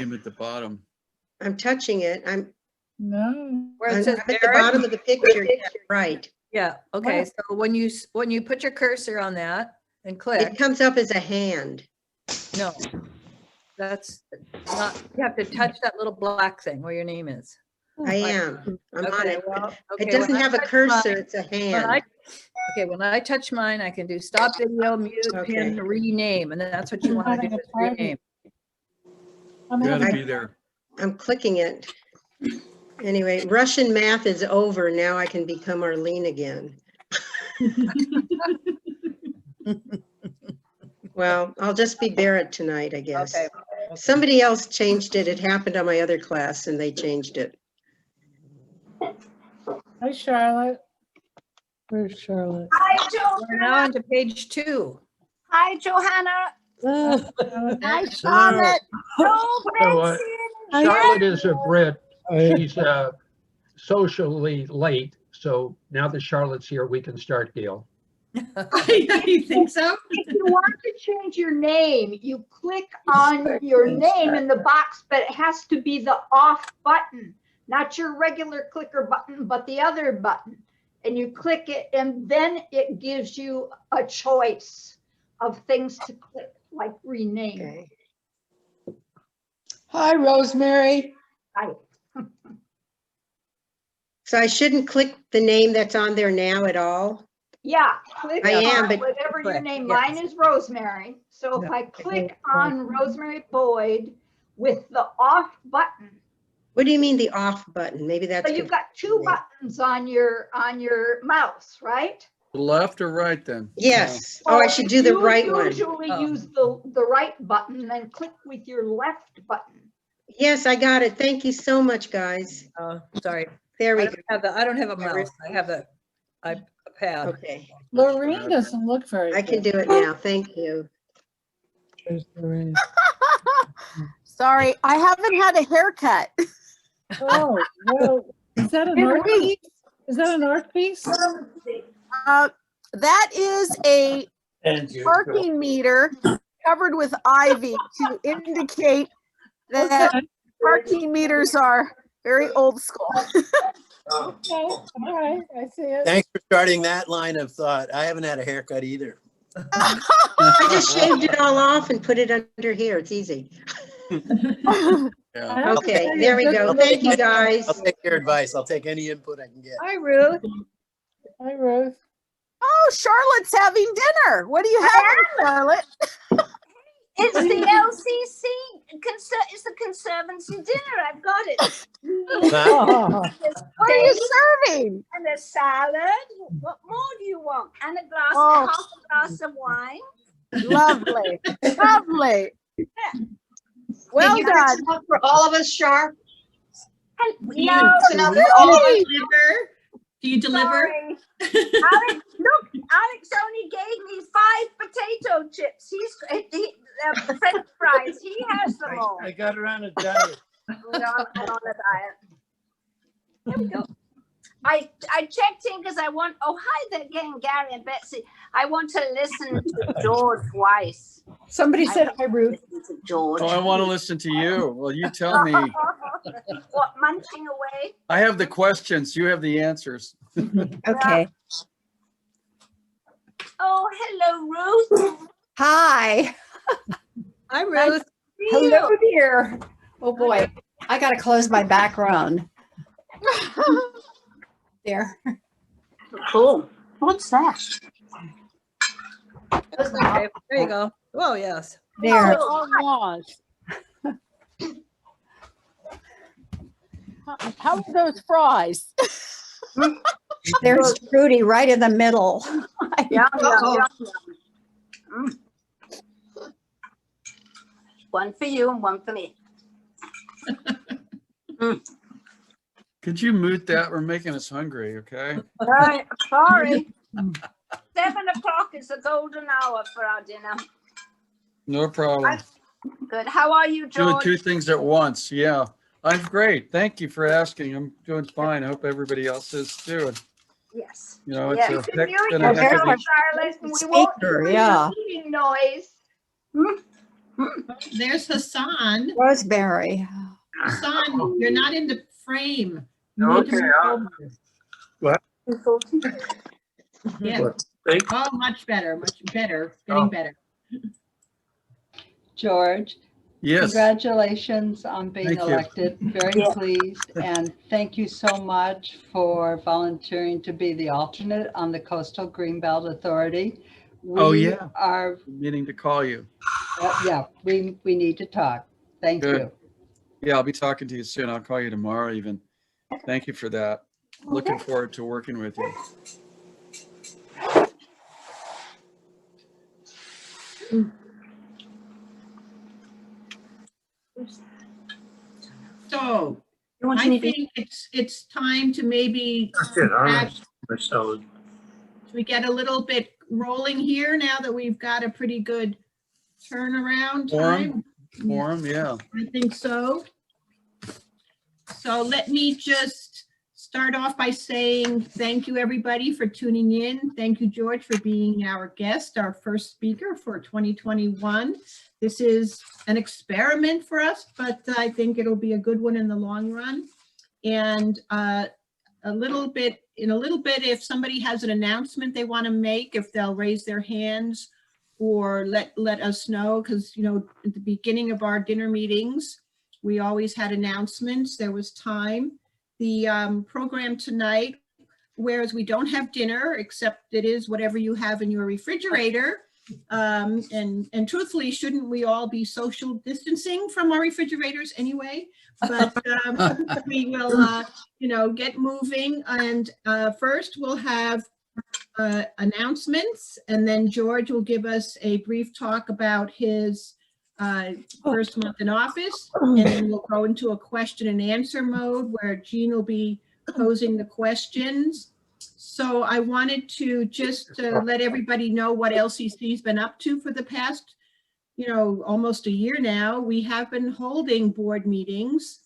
Him at the bottom. I'm touching it. No. Where it I'm says at the Derek? bottom of the picture. Yeah, right. Yeah, okay, so when you put your cursor on that and It click, comes up as a hand. no. That's not, you have to touch that little black thing where your name is. I am. I'm on Okay, it. well, It okay, doesn't when I have a touch cursor. mine- It's a when I hand. touch mine, I can do stop video, mute, pin, Okay. rename, and that's what you I'm want to having do a is party. rename. I'm You gotta having be there. I'm clicking it. Anyway, Russian math is over. Now I can become Arlene again. Well, I'll just be Barrett tonight, I guess. Okay. Somebody else changed it. It happened on my other class and they changed it. Hi, Charlotte. Where's Charlotte? Hi, We're now onto page 2. Hi, Johanna. Charlotte. Hi, Charlotte. Oh, So, Betsy. Charlotte is a Brit. She's socially late. So now that Charlotte's here, we can start, Gail. You think so? If you want to change your name, you click on your name in the box, but it has to be the off button, not your regular clicker button, but the other button. And you click it, and then it gives you a choice of things to click, like rename. Okay. Hi, Rosemary. Hi. So I shouldn't click the name that's on there now at all? Yeah, click I am, on but- whatever your Click, name, yes. mine is Rosemary. So if I click on Rosemary Boyd with the off button, What do you mean the off button? Maybe that's. so you've got two buttons on your mouse, right? Left or right then? Yes. Oh, I should do the right one. Usually Oh. use the right button, then click with your left button. Yes, I got it. Thank you so much, guys. Oh, sorry. There we I go. don't have a mouse. I have a pad. Okay, Lorraine doesn't look very I can good. do it now. Thank you. There's Lorraine. Sorry, I haven't had a haircut. Oh, well, is that an art piece? Is that an art piece? That is a parking meter covered with ivy to indicate that Okay, parking meters are very old school. okay, all right, I see it. Thanks for starting that line of thought. I haven't had a haircut either. I just shaved it all off and put it under here. It's easy. Yeah. I have to Okay, say, there we it go. doesn't Thank you, look like- guys. I'll take your advice. I'll take any input I can get. Hi, Ruth. Hi, Ruth. Oh, Charlotte's having dinner. What are you having, Charlotte? It's the LCC, it's the Conservancy dinner. I've got it. Oh, What are you serving? And a salad. What more do you want? And a glass, Oh. half a glass of wine. Lovely, lovely. Well done. For all of us, Sharp. No, Yay! Do you deliver? sorry. Alex, look, Alex only gave me 5 potato chips. French fries. He has them all. I got her on a diet. I'm on a diet. There we go. I checked in because I want, oh, hi there again, Gary and Betsy. I want to listen to George Weiss. Somebody said hi, Ruth. Listen to George. Oh, I want to listen to you. Well, you tell me. What, munching away? I have the questions. You have the answers. Okay. Oh, hello, Ruth. Hi. Hi, Ruth. Hello, dear. Oh, boy. I got to close my background. There. Cool. What's that? Okay, there you go. Oh, yes. There. How are those fries? There's Trudy right in the middle. Yeah, yeah. One for you and one for me. Could you mute that? We're making us hungry, okay? Right, sorry. 7 o'clock is the golden hour for our dinner. No problem. Good. How are you, Doing George? 2 things at once. Yeah. I'm great. Thank you for asking. I'm doing fine. I hope everybody else is too. Yes. You know, it's Yes. a Can heck, you been a heck of a, Charlotte? We won't Speaker, hear yeah. the eating noise. There's Hassan. Rosemary. Hassan, you're not in the frame. You need to Okay, move over. Yeah. Thank Oh, much better, getting better. George, Yes, congratulations on being Thank you. elected. Very pleased. And thank you so much for volunteering to be the alternate on the Coastal Greenbelt Authority. Oh, We yeah. are, meaning to call you. yeah, we need to talk. Thank Good. you. Yeah, I'll be talking to you soon. I'll call you tomorrow even. Thank you for that. Looking forward to working with you. So I think it's time to maybe, should we get a little bit rolling here now that we've got a pretty good turnaround time? Forum, yeah. I think so. So let me just start off by saying thank you, everybody, for tuning in. Thank you, George, for being our guest, our first speaker for 2021. This is an experiment for us, but I think it'll be a good one in the long run. And in a little bit, if somebody has an announcement they want to make, if they'll raise their hands or let us know, because, you know, at the beginning of our dinner meetings, we always had announcements. There was time. The program tonight, whereas we don't have dinner, except it is whatever you have in your refrigerator. And truthfully, shouldn't we all be social distancing from our refrigerators anyway? But we will, you know, get moving. And first we'll have announcements, and then George will give us a brief talk about his first month in office, and then we'll go into a question and answer mode where Jean will be posing the questions. So I wanted to just let everybody know what LCC's been up to for the past, you know, almost a year now. We have been holding board meetings.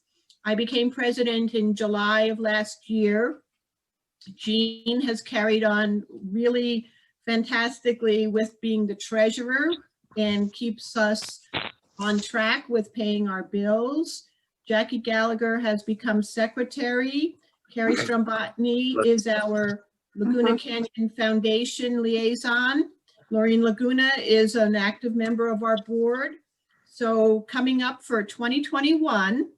I became president in July of last year. Jean has carried on really fantastically with being the treasurer and keeps us on track with paying our bills. Jackie Gallagher has become secretary. Carrie Strombotny is our Laguna Canyon Foundation liaison. Maureen Laguna is an active member of our board. So coming up for 2021,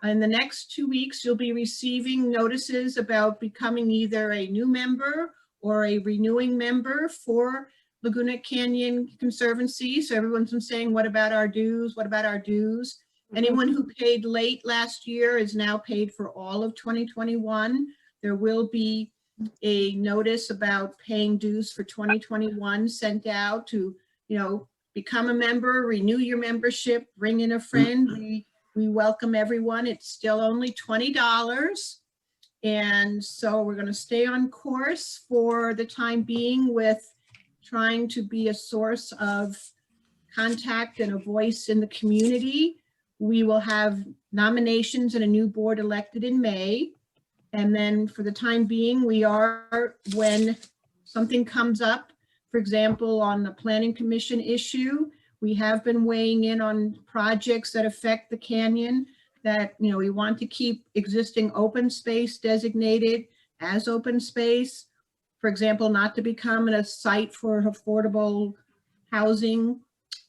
in the next 2 weeks, you'll be receiving notices about becoming either a new member or a renewing member for Laguna Canyon Conservancy. So everyone's been saying, what about our dues? What about our dues? Anyone who paid late last year is now paid for all of 2021. There will be a notice about paying dues for 2021 sent out to, you know, become a member, renew your membership, bring in a friend. We welcome everyone. It's still only $20. And so we're going to stay on course for the time being with trying to be a source of contact and a voice in the community. We will have nominations and a new board elected in May. And then for the time being, we are, when something comes up, for example, on the Planning Commission issue, we have been weighing in on projects that affect the canyon that, you know, we want to keep existing open space designated as open space. For example, not to become a site for affordable housing.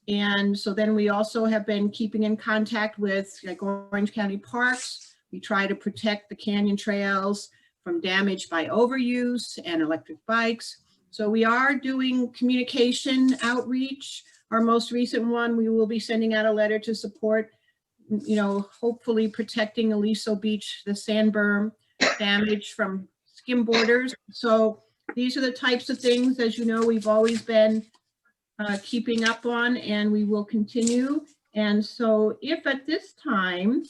And so then we also have been keeping in contact with, like, Orange County Parks. We try to protect the canyon trails from damage by overuse and electric bikes. So we are doing communication outreach. Our most recent one, we will be sending out a letter to support, you know, hopefully protecting Aliso Beach, the sand berm damage from skim boarders. So these are the types of things, as you know, we've always been keeping up on, and we will continue. And so if at this time,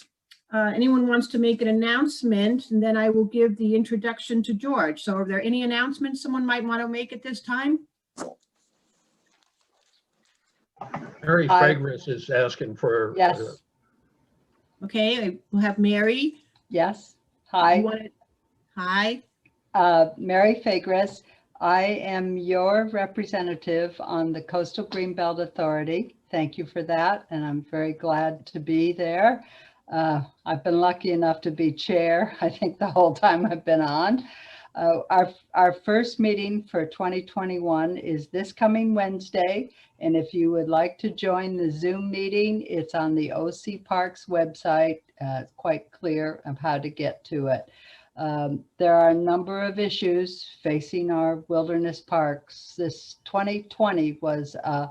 anyone wants to make an announcement, and then I will give the introduction to George. So are there any announcements someone might want to make at this time? Mary Fagris is asking for. Yes. Okay, we'll have Mary. Yes. Hi. Hi. Mary Fagris. I am your representative on the Coastal Greenbelt Authority. thank you for that, and I'm very glad to be there. I've been lucky enough to be chair, I think, the whole time I've been on. Our first meeting for 2021 is this coming Wednesday, and if you would like to join the Zoom meeting, it's on the OC Parks website. It's quite clear of how to get to it. There are a number of issues facing our wilderness parks. This 2020 was a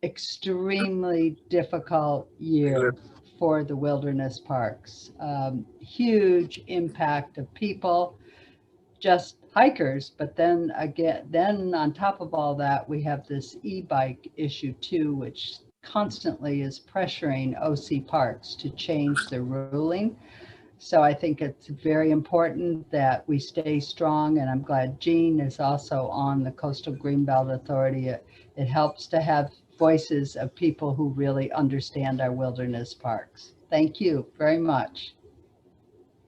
extremely difficult year for the wilderness parks. Huge impact of people, just hikers, but then on top of all that, we have this e-bike issue too, which constantly is pressuring OC Parks to change their ruling. So I think it's very important that we stay strong, and I'm glad Jean is also on the Coastal Greenbelt Authority. It helps to have voices of people who really understand our wilderness parks. Thank you very much.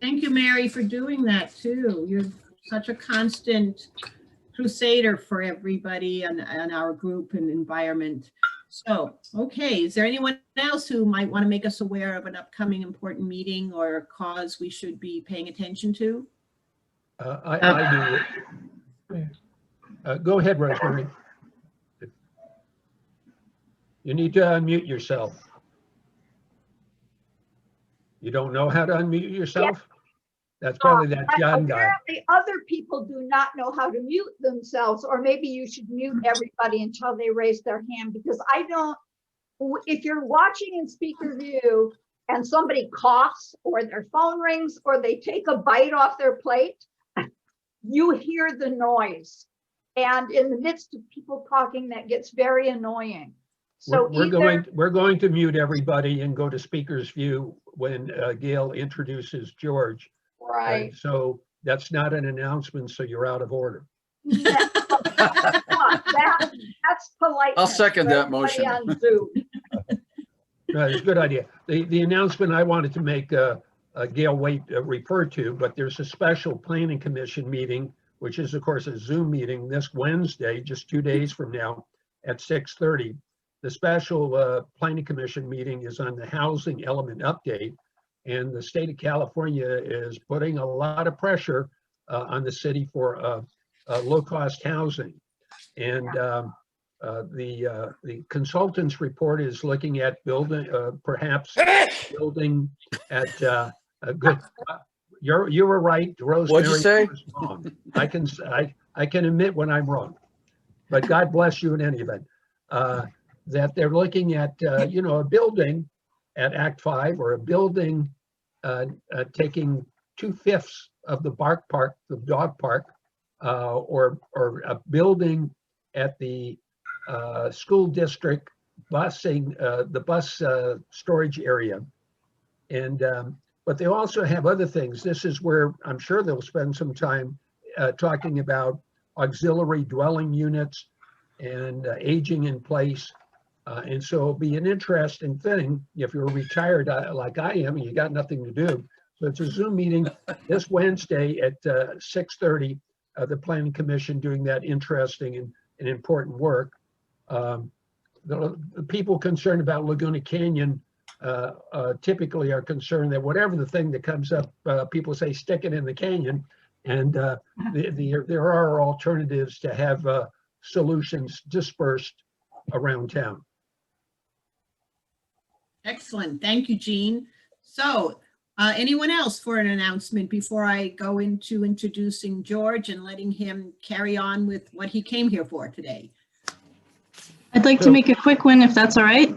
Thank you, Mary, for doing that too. You're such a constant crusader for everybody and our group and environment. So, okay, is there anyone else who might want to make us aware of an upcoming important meeting or a cause we should be paying attention to? I do. Go ahead, Rosemary. You need to unmute yourself. You don't know how to unmute yourself? That's probably that John guy. Apparently other people do not know how to mute themselves, or maybe you should mute everybody until they raise their hand, because I don't, if you're watching in speaker view and somebody coughs or their phone rings or they take a bite off their plate, you hear the noise. And in the midst of people talking, that gets very annoying. So we're going to mute everybody and go to speaker's view when Gail introduces George. Right. So that's not an announcement, so you're out of order. That's polite. I'll second that motion. It's a good idea. The announcement I wanted to make, Gail Waite referred to, but there's a special planning commission meeting, which is of course a Zoom meeting this Wednesday, just 2 days from now at 6:30. The special planning commission meeting is on the housing element update, and the state of California is putting a lot of pressure on the city for low-cost housing. And the consultant's report is looking at building, perhaps building at a good. You were right, Rosemary. What'd you say? Was wrong. I can admit when I'm wrong, but God bless you in any event. That they're looking at a building at Act 5, or a building taking 2/5 of the dog park, or a building at the school district busing, the bus storage area. And but they also have other things. This is where I'm sure they'll spend some time talking about auxiliary dwelling units and aging in place. And so it'll be an interesting thing if you're retired like I am and you got nothing to do. So it's a Zoom meeting this Wednesday at 6:30. The Planning Commission doing that interesting and important work. The people concerned about Laguna Canyon typically are concerned that whatever the thing that comes up, people say stick it in the canyon. And there are alternatives to have solutions dispersed around town. Excellent. Thank you, Jean. So anyone else for an announcement before I go into introducing George and letting him carry on with what he came here for today? I'd like to make a quick one if that's all right.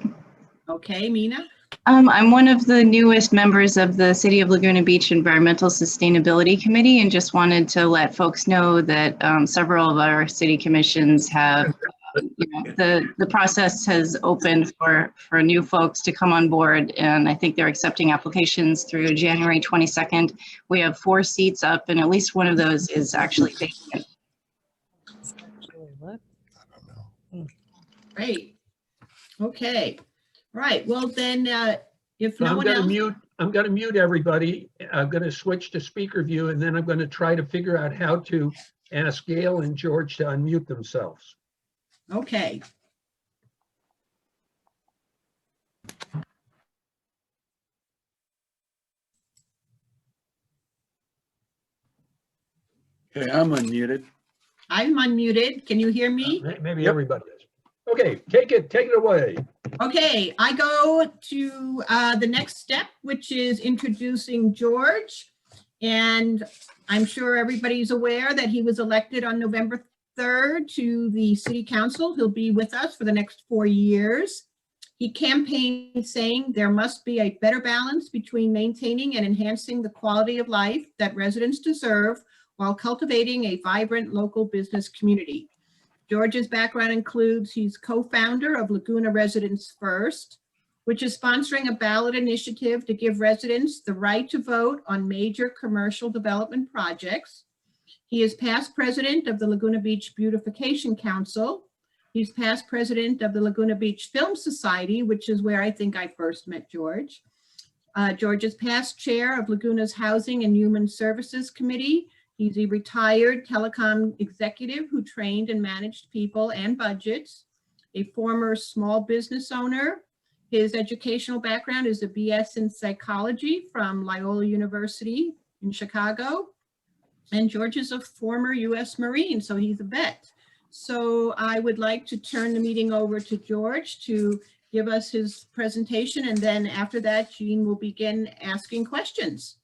Okay, Mina. I'm one of the newest members of the City of Laguna Beach Environmental Sustainability Committee, and just wanted to let folks know that several of our city commissions have, the process has opened for new folks to come on board, and I think they're accepting applications through January 22nd. We have 4 seats up, and at least one of those is actually vacant. Great. Okay. Right. Well, then, if So no one else. I'm going to mute everybody. I'm going to switch to speaker view, and then I'm going to try to figure out how to ask Gail and George to unmute themselves. Okay. Okay, I'm unmuted. I'm unmuted. Can you hear me? Maybe Yep. everybody is. Okay, take it away. Okay, I go to the next step, which is introducing George. And I'm sure everybody's aware that he was elected on November 3rd to the city council. He'll be with us for the next 4 years. He campaigned saying there must be a better balance between maintaining and enhancing the quality of life that residents deserve while cultivating a vibrant local business community. George's background includes he's co-founder of Laguna Residents First, which is sponsoring a ballot initiative to give residents the right to vote on major commercial development projects. He is past president of the Laguna Beach Beautification Council. He's past president of the Laguna Beach Film Society, which is where I think I first met George. George is past chair of Laguna's Housing and Human Services Committee. He's a retired telecom executive who trained and managed people and budgets, a former small business owner. His educational background is a BS in psychology from Loyola University in Chicago. And George is a former US Marine, so he's a vet. So I would like to turn the meeting over to George to give us his presentation. And then after that, Jean will begin asking questions.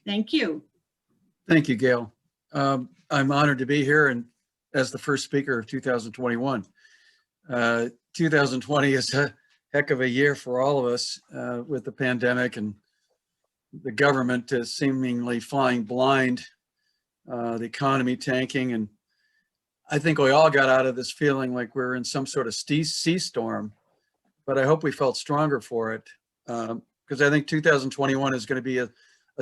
Thank you. Thank you, Gail. I'm honored to be here and as the first speaker of 2021. 2020 is a heck of a year for all of us with the pandemic and the government seemingly flying blind, the economy tanking. And I think we all got out of this feeling like we're in some sort of sea storm, but I hope we felt stronger for it because I think 2021 is going to be a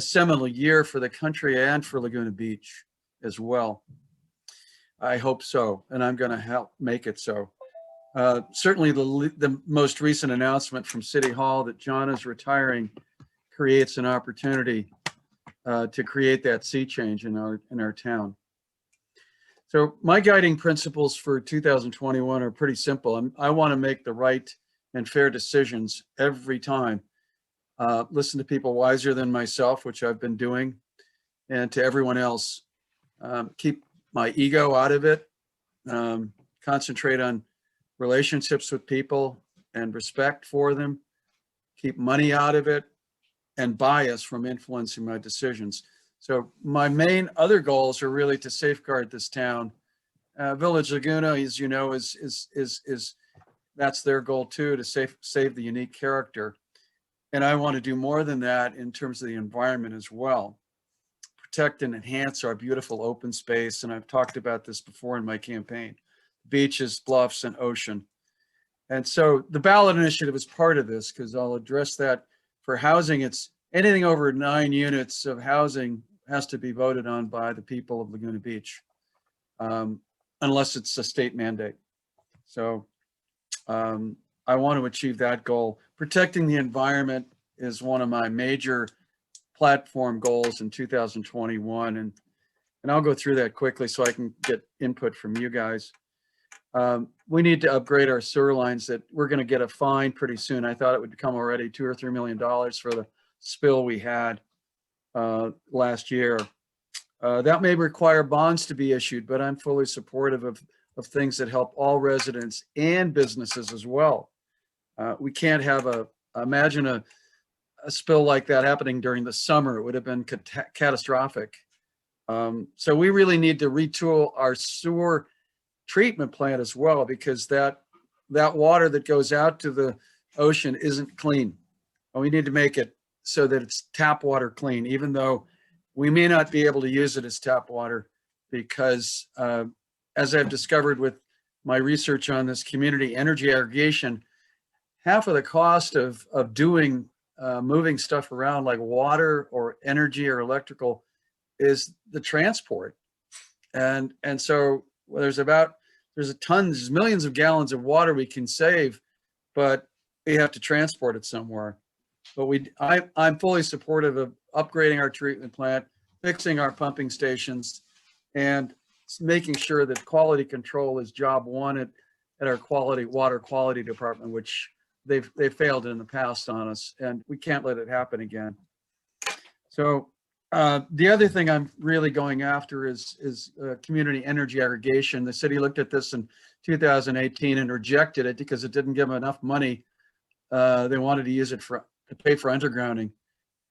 seminal year for the country and for Laguna Beach as well. I hope so, and I'm going to help make it so. Certainly the most recent announcement from City Hall that John is retiring creates an opportunity to create that sea change in our town. So my guiding principles for 2021 are pretty simple. I want to make the right and fair decisions every time. Listen to people wiser than myself, which I've been doing, and to everyone else. Keep my ego out of it. Concentrate on relationships with people and respect for them. Keep money out of it and bias from influencing my decisions. So my main other goals are really to safeguard this town. Village Laguna, as you know, is that's their goal too, to save the unique character. And I want to do more than that in terms of the environment as well. Protect and enhance our beautiful open space. And I've talked about this before in my campaign, beaches, bluffs, and ocean. And so the ballot initiative is part of this because I'll address that. For housing, it's anything over 9 units of housing has to be voted on by the people of Laguna Beach, unless it's a state mandate. So I want to achieve that goal. Protecting the environment is one of my major platform goals in 2021. And I'll go through that quickly so I can get input from you guys. We need to upgrade our sewer lines that we're going to get a fine pretty soon. I thought it would come already $2 or $3 million for the spill we had last year. That may require bonds to be issued, but I'm fully supportive of things that help all residents and businesses as well. We can't have imagine a spill like that happening during the summer. It would have been catastrophic. So we really need to retool our sewer treatment plant as well, because that water that goes out to the ocean isn't clean. And we need to make it so that it's tap water clean, even though we may not be able to use it as tap water because as I've discovered with my research on this community energy aggregation, half of the cost of doing moving stuff around like water or energy or electrical is the transport. And so there's millions of gallons of water we can save, but we have to transport it somewhere. But I'm fully supportive of upgrading our treatment plant, fixing our pumping stations, and making sure that quality control is job one at our water quality department, which they've failed in the past on us, and we can't let it happen again. So the other thing I'm really going after is community energy aggregation. The city looked at this in 2018 and rejected it because it didn't give them enough money. They wanted to use it to pay for undergrounding,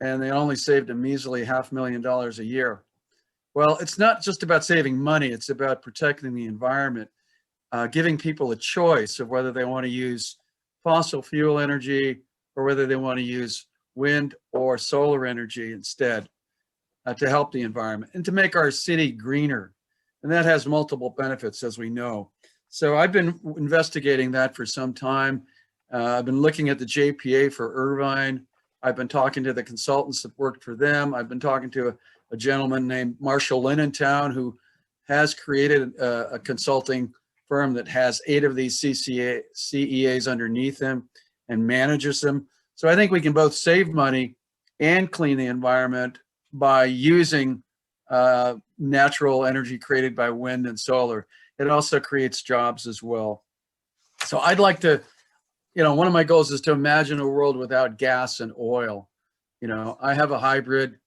and they only saved a measly $500,000 a year. Well, it's not just about saving money, it's about protecting the environment, giving people a choice of whether they want to use fossil fuel energy or whether they want to use wind or solar energy instead, to help the environment and to make our city greener. And that has multiple benefits, as we know. So I've been investigating that for some time. I've been looking at the JPA for Irvine. I've been talking to the consultants that worked for them. I've been talking to a gentleman named Marshall Linentown, who has created a consulting firm that has 8 of these CEAs underneath him and manages them. So I think we can both save money and clean the environment by using natural energy created by wind and solar. It also creates jobs as well. So I'd like to, one of my goals is to imagine a world without gas and oil. I have a hybrid.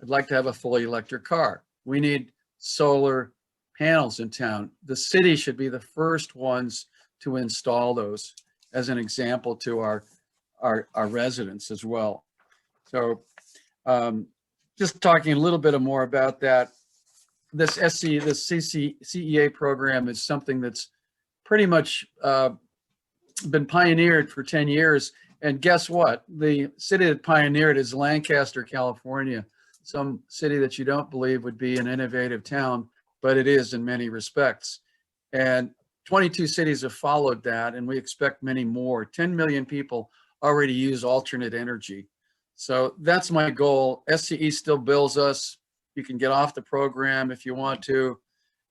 I'd like to have a fully electric car. We need solar panels in town. The city should be the first ones to install those as an example to our residents as well. So just talking a little bit more about that, this CEA program is something that's pretty much been pioneered for 10 years. And guess what? The city that pioneered is Lancaster, California, some city that you don't believe would be an innovative town, but it is in many respects. And 22 cities have followed that, and we expect many more. 10 million people already use alternate energy. So that's my goal. SCE still bills us. You can get off the program if you want to.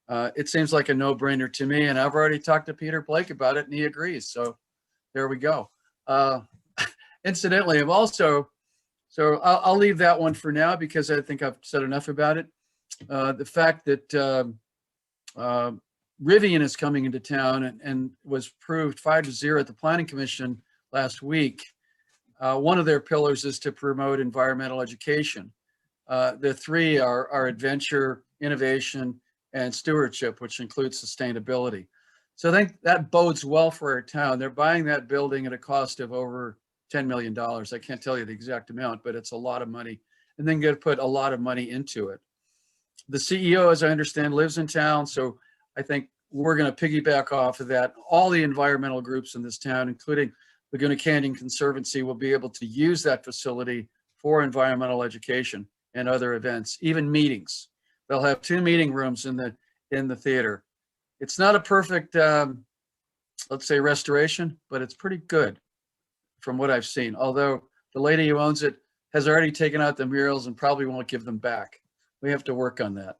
It seems like a no-brainer to me, and I've already talked to Peter Blake about it, and he agrees. So there we go. Incidentally, I'll leave that one for now because I think I've said enough about it. The fact that Rivian is coming into town and was proved 5-0 at the Planning Commission last week. One of their pillars is to promote environmental education. The 3 are adventure, innovation, and stewardship, which includes sustainability. So I think that bodes well for our town. They're buying that building at a cost of over $10 million. I can't tell you the exact amount, but it's a lot of money. And then going to put a lot of money into it. The CEO, as I understand, lives in town. So I think we're going to piggyback off of that. All the environmental groups in this town, including Laguna Canyon Conservancy, will be able to use that facility for environmental education and other events, even meetings. They'll have 2 meeting rooms in the theater. It's not a perfect, let's say, restoration, but it's pretty good from what I've seen. Although the lady who owns it has already taken out the murals and probably won't give them back. We have to work on that.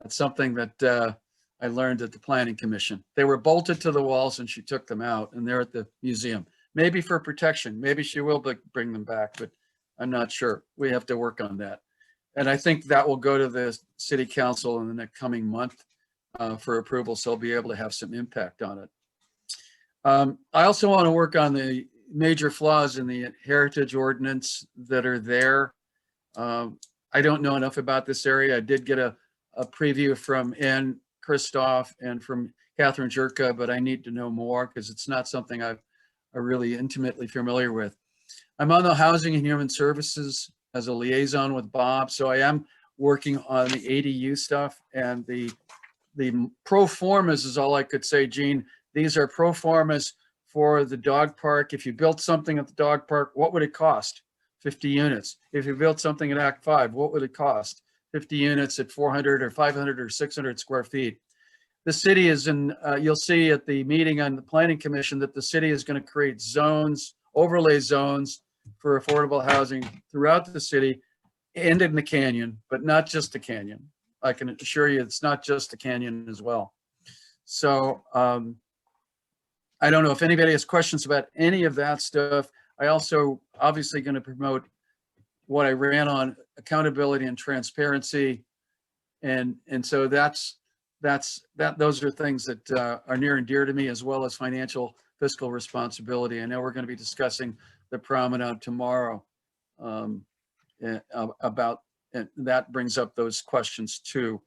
That's something that I learned at the Planning Commission. They were bolted to the walls and she took them out, and they're at the museum. Maybe for protection, maybe she will bring them back, but I'm not sure. We have to work on that. And I think that will go to the City Council in the next coming month for approval, so they'll be able to have some impact on it. I also want to work on the major flaws in the heritage ordinance that are there. I don't know enough about this area. I did get a preview from Ann Christoph and from Catherine Jerka, but I need to know more because it's not something I'm really intimately familiar with. I'm on the Housing and Human Services as a liaison with Bob, so I am working on the ADU stuff, and the pro formas is all I could say, Gene. These are pro formas for the dog park. If you built something at the dog park, what would it cost? 50 units. If you built something at Act 5, what would it cost? 50 units at 400 or 500 or 600 square feet. The city is in, you'll see at the meeting on the Planning Commission that the city is going to create zones, overlay zones for affordable housing throughout the city and in the canyon, but not just the canyon. I can assure you it's not just the canyon as well. So I don't know if anybody has questions about any of that stuff. I also obviously going to promote what I ran on, accountability and transparency. And so those are things that are near and dear to me, as well as financial fiscal responsibility. I know we're going to be discussing the promenade tomorrow about, and that brings up those questions too.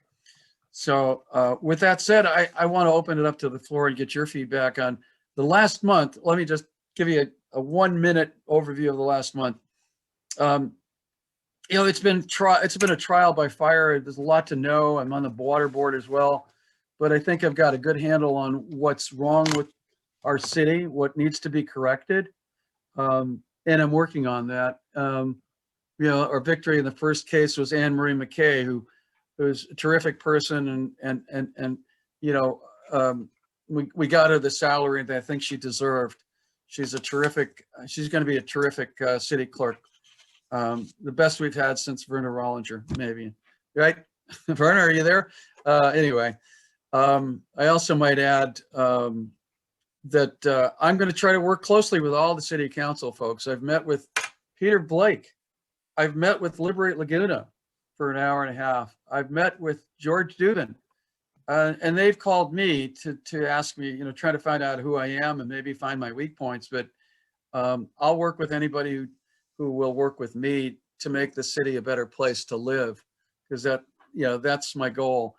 So with that said, I want to open it up to the floor and get your feedback on the last month. Let me just give you a 1 minute overview of the last month. You know, it's been a trial by fire. There's a lot to know. I'm on the water board as well, but I think I've got a good handle on what's wrong with our city, what needs to be corrected, and I'm working on that. You know, our victory in the first case was Anne Marie McKay, who's a terrific person, and you know, we got her the salary that I think she deserved. She's going to be a terrific city clerk. The best we've had since Werner Rollinger, maybe, right? Werner, are you there? Anyway, I also might add that I'm going to try to work closely with all the city council folks. I've met with Peter Blake. I've met with Liberate Laguna for an hour and a half. I've met with George Dubin, and they've called me to ask me, you know, try to find out who I am and maybe find my weak points. But I'll work with anybody who will work with me to make the city a better place to live, because that's my goal.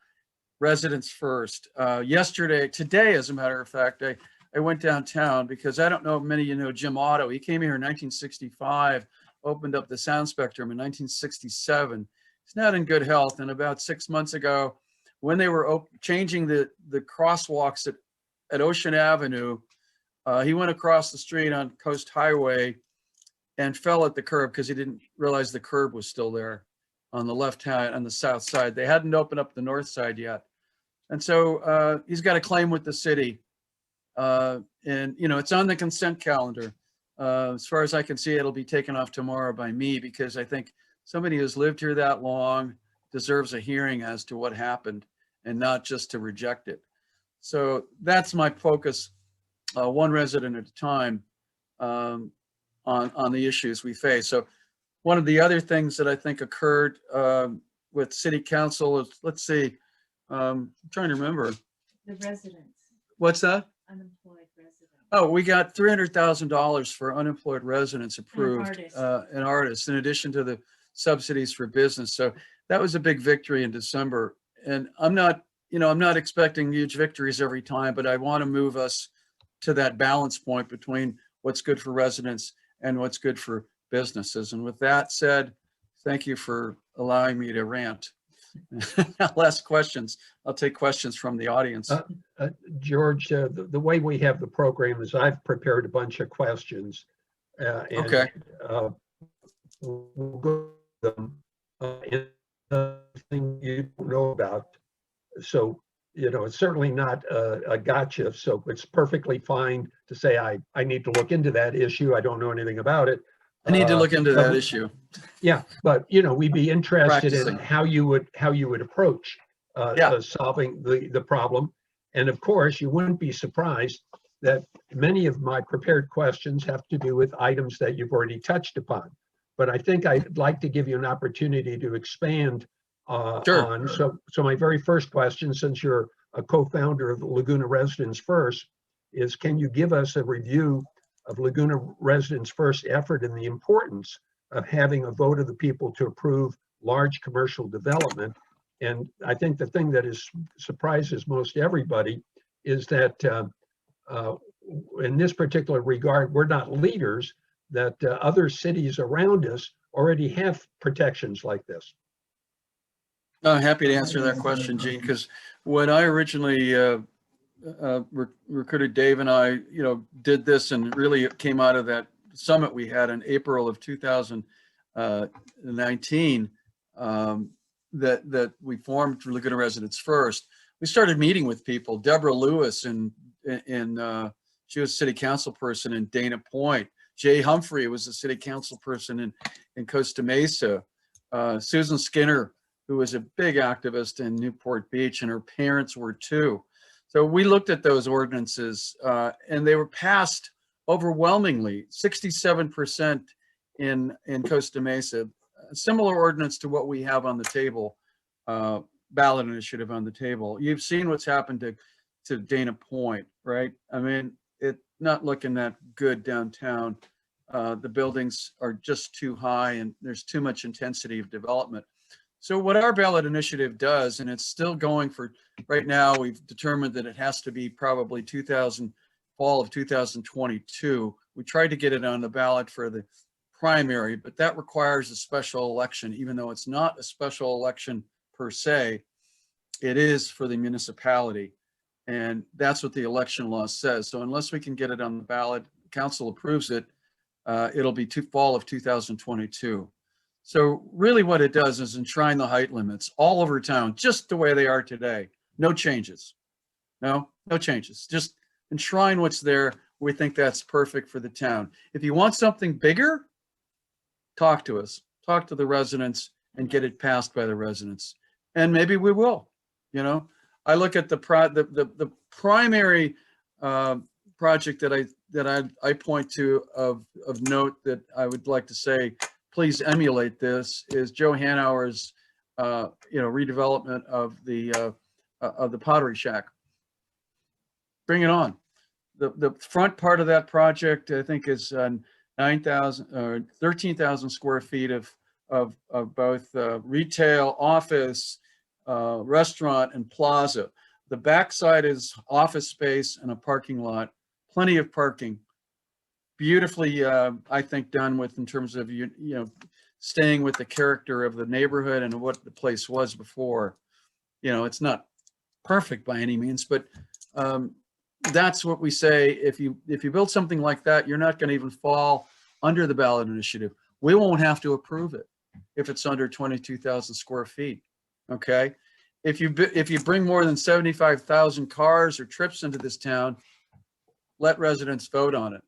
Residents first. Today, as a matter of fact, I went downtown because I don't know if many of you know Jim Otto. He came here in 1965, opened up the Sound Spectrum in 1967. He's not in good health. And about 6 months ago, when they were changing the crosswalks at Ocean Avenue, he went across the street on Coast Highway and fell at the curb because he didn't realize the curb was still there on the left hand, on the south side. They hadn't opened up the north side yet. And so he's got a claim with the city. And, you know, it's on the consent calendar. As far as I can see, it'll be taken off tomorrow by me, because I think somebody who's lived here that long deserves a hearing as to what happened and not just to reject it. So that's my focus, one resident at a time, on the issues we face. So one of the other things that I think occurred with city council is, let's see, I'm trying to remember. The residents, What's that? unemployed residents. Oh, we got $300,000 for unemployed residents approved, artists. and artists, in addition to the subsidies for business. So that was a big victory in December. And I'm not expecting huge victories every time, but I want to move us to that balance point between what's good for residents and what's good for businesses. And with that said, thank you for allowing me to rant. I'll ask questions. I'll take questions from the audience. George, the way we have the program is I've prepared a bunch of questions. Okay. We'll go to them. Anything you don't know about. So, you know, it's certainly not a gotcha. So it's perfectly fine to say, I need to look into that issue. I don't know anything about it. I need to look into that issue. Yeah, but you know, we'd be interested Practicing. in how you would approach solving the problem. And of course, you wouldn't be surprised that many of my prepared questions have to do with items that you've already touched upon. But I think I'd like to give you an opportunity to expand Sure. on. So my very first question, since you're a co-founder of Laguna Residents First, is can you give us a review of Laguna Residents First effort and the importance of having a vote of the people to approve large commercial development? And I think the thing that surprises most everybody is that in this particular regard, we're not leaders, that other cities around us already have protections like this. I'm happy to answer that question, Gene, because when I originally recruited Dave and I, did this, and really it came out of that summit we had in April of 2019, that we formed Laguna Residents First. We started meeting with people. Deborah Lewis, she was city council person in Dana Point. Jay Humphrey was a city council person in Costa Mesa. Susan Skinner, who was a big activist in Newport Beach, and her parents were too. So we looked at those ordinances, and they were passed overwhelmingly, 67% in Costa Mesa. A similar ordinance to what we have on the table, ballot initiative on the table. You've seen what's happened to Dana Point, right? I mean, not looking that good downtown. The buildings are just too high and there's too much intensity of development. So what our ballot initiative does, and it's still going for right now, we've determined that it has to be probably fall of 2022. We tried to get it on the ballot for the primary, but that requires a special election, even though it's not a special election per se, it is for the municipality. And that's what the election law says. So unless we can get it on the ballot, council approves it, it'll be fall of 2022. So really what it does is enshrine the height limits all over town, just the way they are today. No changes. No changes. Just enshrine what's there. We think that's perfect for the town. If you want something bigger, talk to us, talk to the residents and get it passed by the residents. And maybe we will, you know. I look at the primary project that I point to of note that I would like to say, please emulate this, is Joe Hanauer's redevelopment of the Pottery Shack. Bring it on. The front part of that project, I think, is 9,000 or 13,000 square feet of both retail, office, restaurant, and plaza. The backside is office space and a parking lot, plenty of parking. Beautifully, I think, done with in terms of staying with the character of the neighborhood and what the place was before. It's not perfect by any means, but that's what we say. If you build something like that, you're not going to even fall under the ballot initiative. We won't have to approve it if it's under 22,000 square feet. Okay. If you bring more than 75,000 cars or trips into this town, let residents vote on it.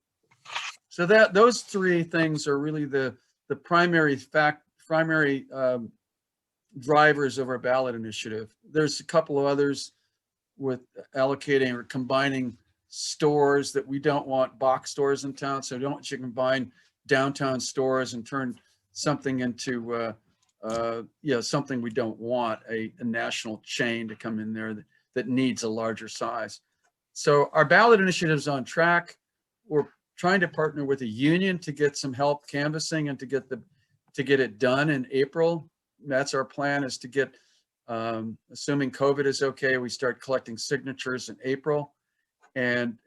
So those three things are really the primary drivers of our ballot initiative. There's a couple of others with allocating or combining stores that we don't want box stores in town. So don't you combine downtown stores and turn something into something we don't want, a national chain to come in there that needs a larger size. So our ballot initiative is on track. We're trying to partner with a union to get some help canvassing and to get it done in April. That's our plan, is to get, assuming COVID is okay, we start collecting signatures in April and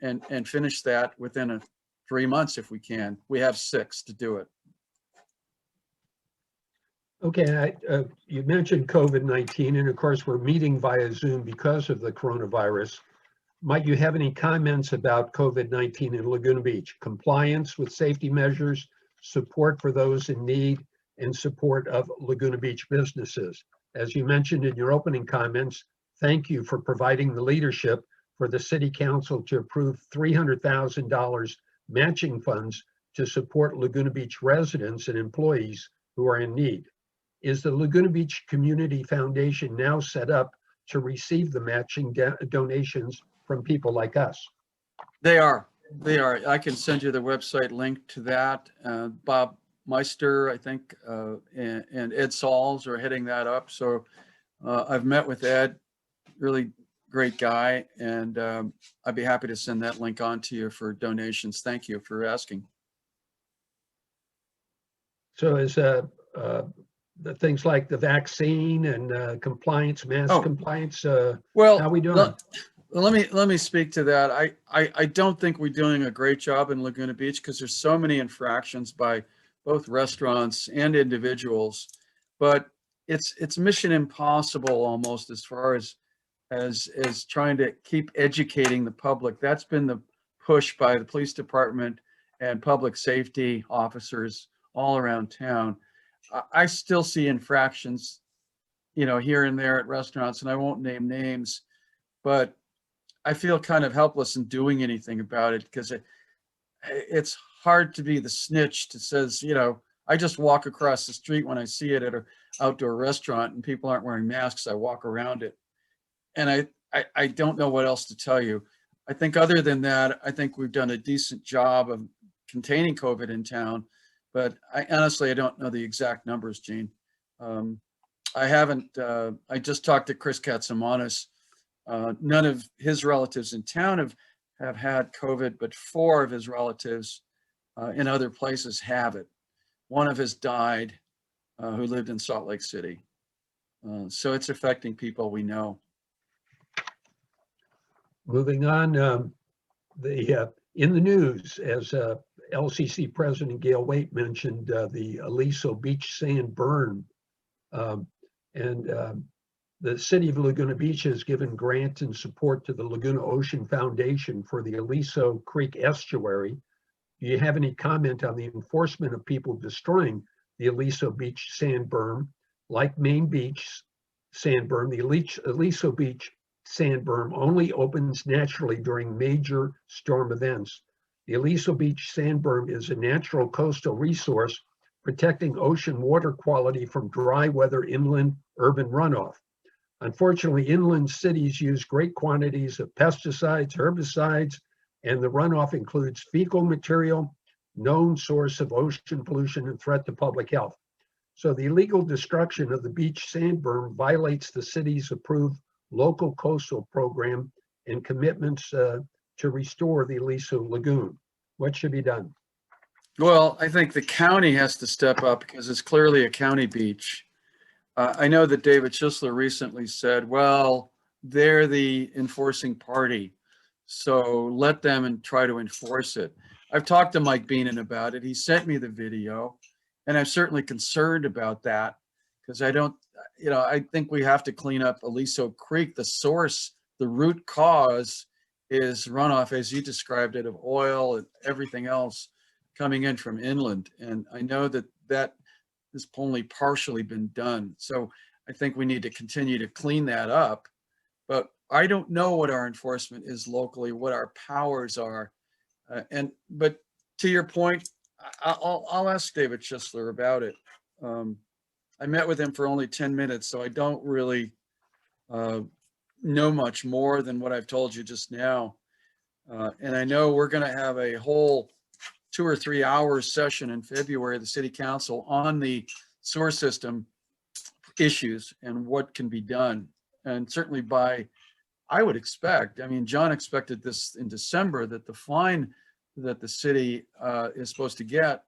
finish that within 3 months if we can. We have 6 to do it. Okay, you mentioned COVID-19, and of course we're meeting via Zoom because of the coronavirus. Might you have any comments about COVID-19 in Laguna Beach? Compliance with safety measures, support for those in need, and support of Laguna Beach businesses. As you mentioned in your opening comments, thank you for providing the leadership for the City Council to approve $300,000 matching funds to support Laguna Beach residents and employees who are in need. Is the Laguna Beach Community Foundation now set up to receive the matching donations from people like us? They are. I can send you the website link to that. Bob Meister, I think, and Ed Sauls are heading that up. So I've met with Ed, really great guy, and I'd be happy to send that link on to you for donations. Thank you for asking. So is the things like the vaccine and compliance, mask compliance, well, how are we doing? Let me speak to that. I don't think we're doing a great job in Laguna Beach because there's so many infractions by both restaurants and individuals, but it's mission impossible almost as far as trying to keep educating the public. That's been the push by the police department and public safety officers all around town. I still see infractions, here and there at restaurants, and I won't name names, but I feel kind of helpless in doing anything about it because it's hard to be the snitch that says, I just walk across the street when I see it at an outdoor restaurant and people aren't wearing masks, I walk around it. And I don't know what else to tell you. I think other than that, I think we've done a decent job of containing COVID in town, but I don't know the exact numbers, Gene. I just talked to Chris Katsamanis. None of his relatives in town have had COVID, but 4 of his relatives in other places have it. One of his died, who lived in Salt Lake City. So it's affecting people we know. Moving on, in the news, as LCC President Gail Waite mentioned, the Aliso Beach sand burn. The city of Laguna Beach has given grant and support to the Laguna Ocean Foundation for the Aliso Creek estuary. Do you have any comment on the enforcement of people destroying the Aliso Beach sand berm? Like Main Beach sand berm, the Aliso Beach sand berm only opens naturally during major storm events. The Aliso Beach sand berm is a natural coastal resource protecting ocean water quality from dry weather inland urban runoff. Unfortunately, inland cities use great quantities of pesticides, herbicides, and the runoff includes fecal material, known source of ocean pollution and threat to public health. So the illegal destruction of the beach sand berm violates the city's approved local coastal program and commitments to restore the Aliso Lagoon. What should be done? Well, I think the county has to step up because it's clearly a county beach. I know that David Schisler recently said, well, they're the enforcing party, so let them and try to enforce it. I've talked to Mike Beenan about it. He sent me the video, and I'm certainly concerned about that because I don't, I think we have to clean up Aliso Creek. The source, the root cause is runoff, as you described it, of oil and everything else coming in from inland. And I know that that has only partially been done. So I think we need to continue to clean that up. But I don't know what our enforcement is locally, what our powers are. But to your point, I'll ask David Schisler about it. I met with him for only 10 minutes, so I don't really know much more than what I've told you just now. And I know we're going to have a whole 2 or 3 hours session in February of the City Council on the sewer system issues and what can be done. And certainly I would expect, John expected this in December, that the fine that the city is supposed to get,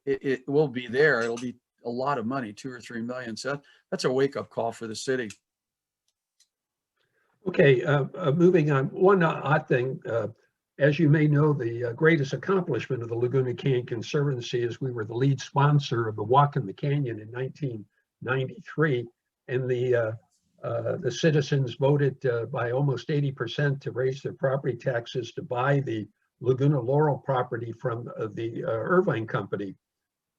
it will be there. It'll be a lot of money, 2 or 3 million. So that's a wake-up call for the city. Okay, moving on. One odd thing, as you may know, the greatest accomplishment of the Laguna Canyon Conservancy is we were the lead sponsor of the Walk in the Canyon in 1993, and the citizens voted by almost 80% to raise their property taxes to buy the Laguna Laurel property from the Irvine Company.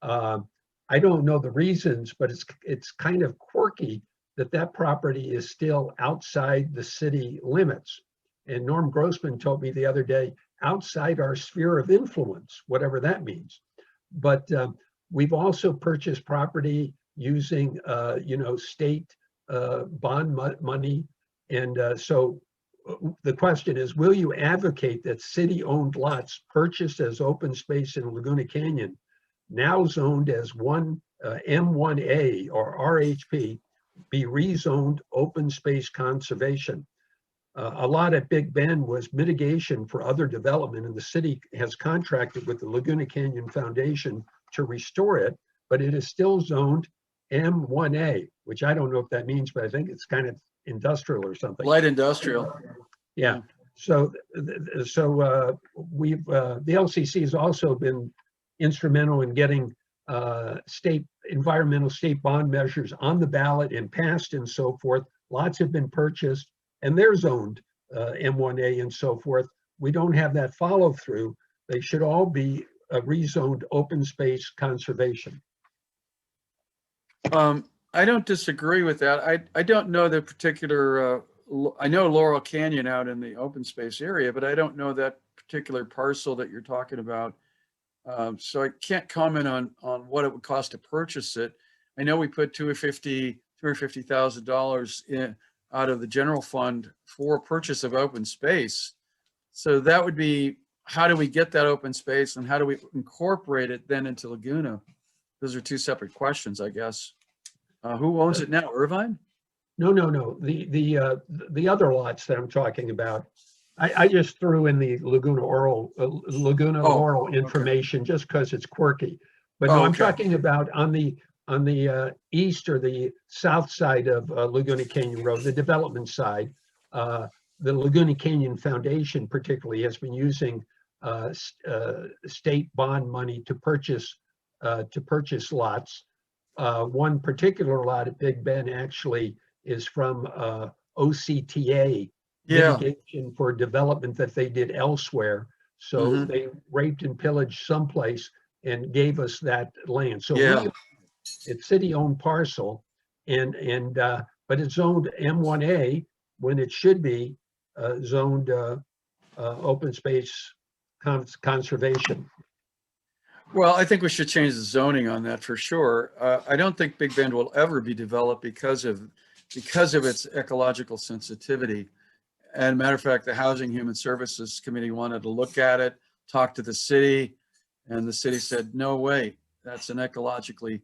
I don't know the reasons, but it's kind of quirky that property is still outside the city limits. And Norm Grossman told me the other day, outside our sphere of influence, whatever that means. But we've also purchased property using, state bond money. And so the question is, will you advocate that city-owned lots purchased as open space in Laguna Canyon, now zoned as M1A or RHP, be rezoned open space conservation? A lot at Big Bend was mitigation for other development, and the city has contracted with the Laguna Canyon Foundation to restore it, but it is still zoned M1A, which I don't know if that means, but I think it's kind of industrial or something. Light industrial. Yeah. So we've the LCC has also been instrumental in getting environmental state bond measures on the ballot and passed and so forth. Lots have been purchased and they're zoned M1A and so forth. We don't have that follow through. They should all be rezoned open space conservation. I don't disagree with that. I don't know the particular, I know Laurel Canyon out in the open space area, but I don't know that particular parcel that you're talking about. So I can't comment on what it would cost to purchase it. I know we put $250,000 in out of the general fund for purchase of open space. So that would be, how do we get that open space and how do we incorporate it then into Laguna? Those are two separate questions, I guess. Who owns it now, Irvine? No. The other lots that I'm talking about, I just threw in the Laguna Oh, Laurel okay. information just because it's quirky. But Oh, no, I'm okay. talking about on the east or the south side of Laguna Canyon Road, the development side. The Laguna Canyon Foundation particularly has been using state bond money to purchase lots. One particular lot at Big Bend actually is from OCTA Yeah. mitigation for development that they did elsewhere. So Mhm. they raped and pillaged someplace and gave us that land. So Yeah. it's city-owned parcel, but it's zoned M1A when it should be zoned open space conservation. Well, I think we should change the zoning on that for sure. I don't think Big Bend will ever be developed because of its ecological sensitivity. And matter of fact, the Housing Human Services Committee wanted to look at it, talk to the city, and the city said, no way, that's an ecologically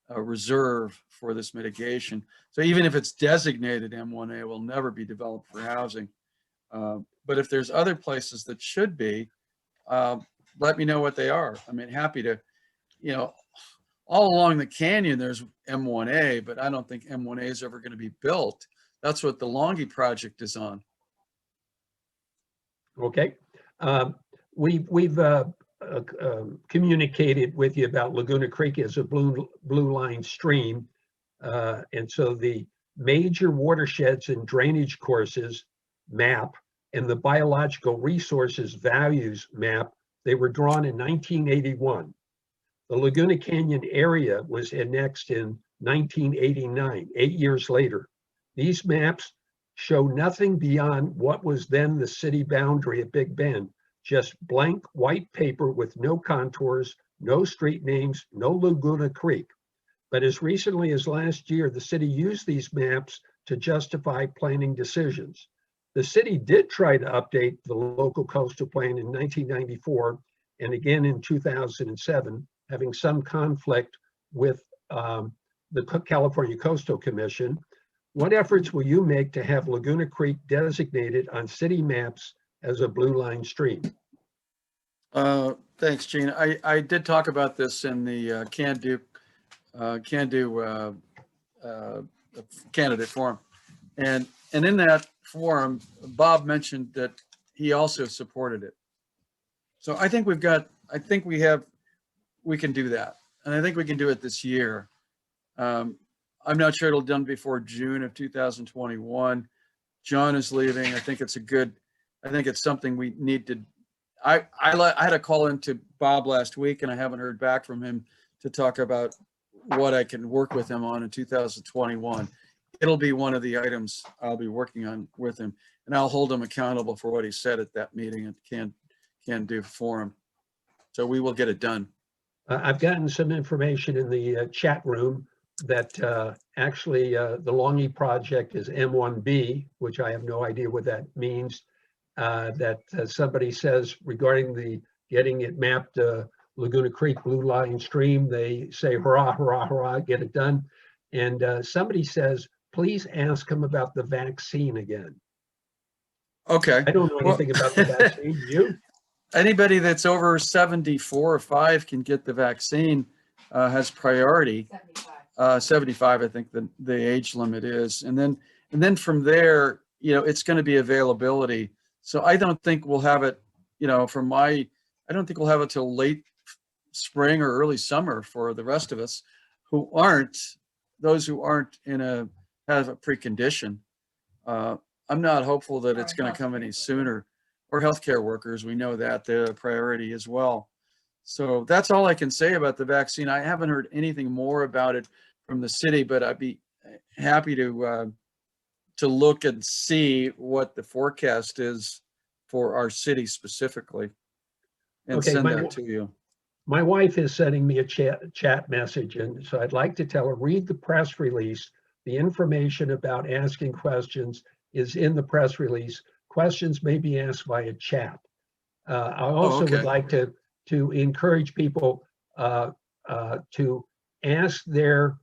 reserve for this mitigation. So even if it's designated M1A, it will never be developed for housing. But if there's other places that should be, let me know what they are. I mean, happy to, all along the canyon, there's M1A, but I don't think M1A is ever going to be built. That's what the Longy project is on. Okay. We've communicated with you about Laguna Creek as a blue line stream. And so the major watersheds and drainage courses map and the biological resources values map, they were drawn in 1981. The Laguna Canyon area was annexed in 1989, 8 years later. These maps show nothing beyond what was then the city boundary at Big Bend, just blank white paper with no contours, no street names, no Laguna Creek. But as recently as last year, the city used these maps to justify planning decisions. The city did try to update the local coastal plan in 1994 and again in 2007, having some conflict with the California Coastal Commission. What efforts will you make to have Laguna Creek designated on city maps as a blue line stream? Thanks, Gene. I did talk about this in the Can-Do candidate forum. And in that forum, Bob mentioned that he also supported it. So I think we can do that. And I think we can do it this year. I'm not sure it'll be done before June of 2021. John is leaving. I think it's something we need to, I had a call into Bob last week and I haven't heard back from him to talk about what I can work with him on in 2021. It'll be one of the items I'll be working on with him, and I'll hold him accountable for what he said at that meeting at Can-Do forum. So we will get it done. I've gotten some information in the chat room that actually the Longy project is M1B, which I have no idea what that means. That somebody says regarding getting it mapped Laguna Creek blue line stream, they say hurrah, hurrah, hurrah, get it done. And somebody says, please ask him about the vaccine again. Okay. I don't know anything about the vaccine. You? Anybody that's over 74 or 5 can get the vaccine, has priority. 75, I think the age limit is. And then from there, it's going to be availability. So I don't think we'll have it, I don't think we'll have it till late spring or early summer for the rest of us who aren't have a precondition. I'm not hopeful that it's going to come any sooner. Or healthcare workers, we know that they're a priority as well. So that's all I can say about the vaccine. I haven't heard anything more about it from the city, but I'd be happy to look and see what the forecast is for our city specifically and send that to you. My wife is sending me a chat message, and so I'd like to tell her, read the press release. The information about asking questions is in the press release. Questions may be asked via chat. I also would like to encourage people to ask their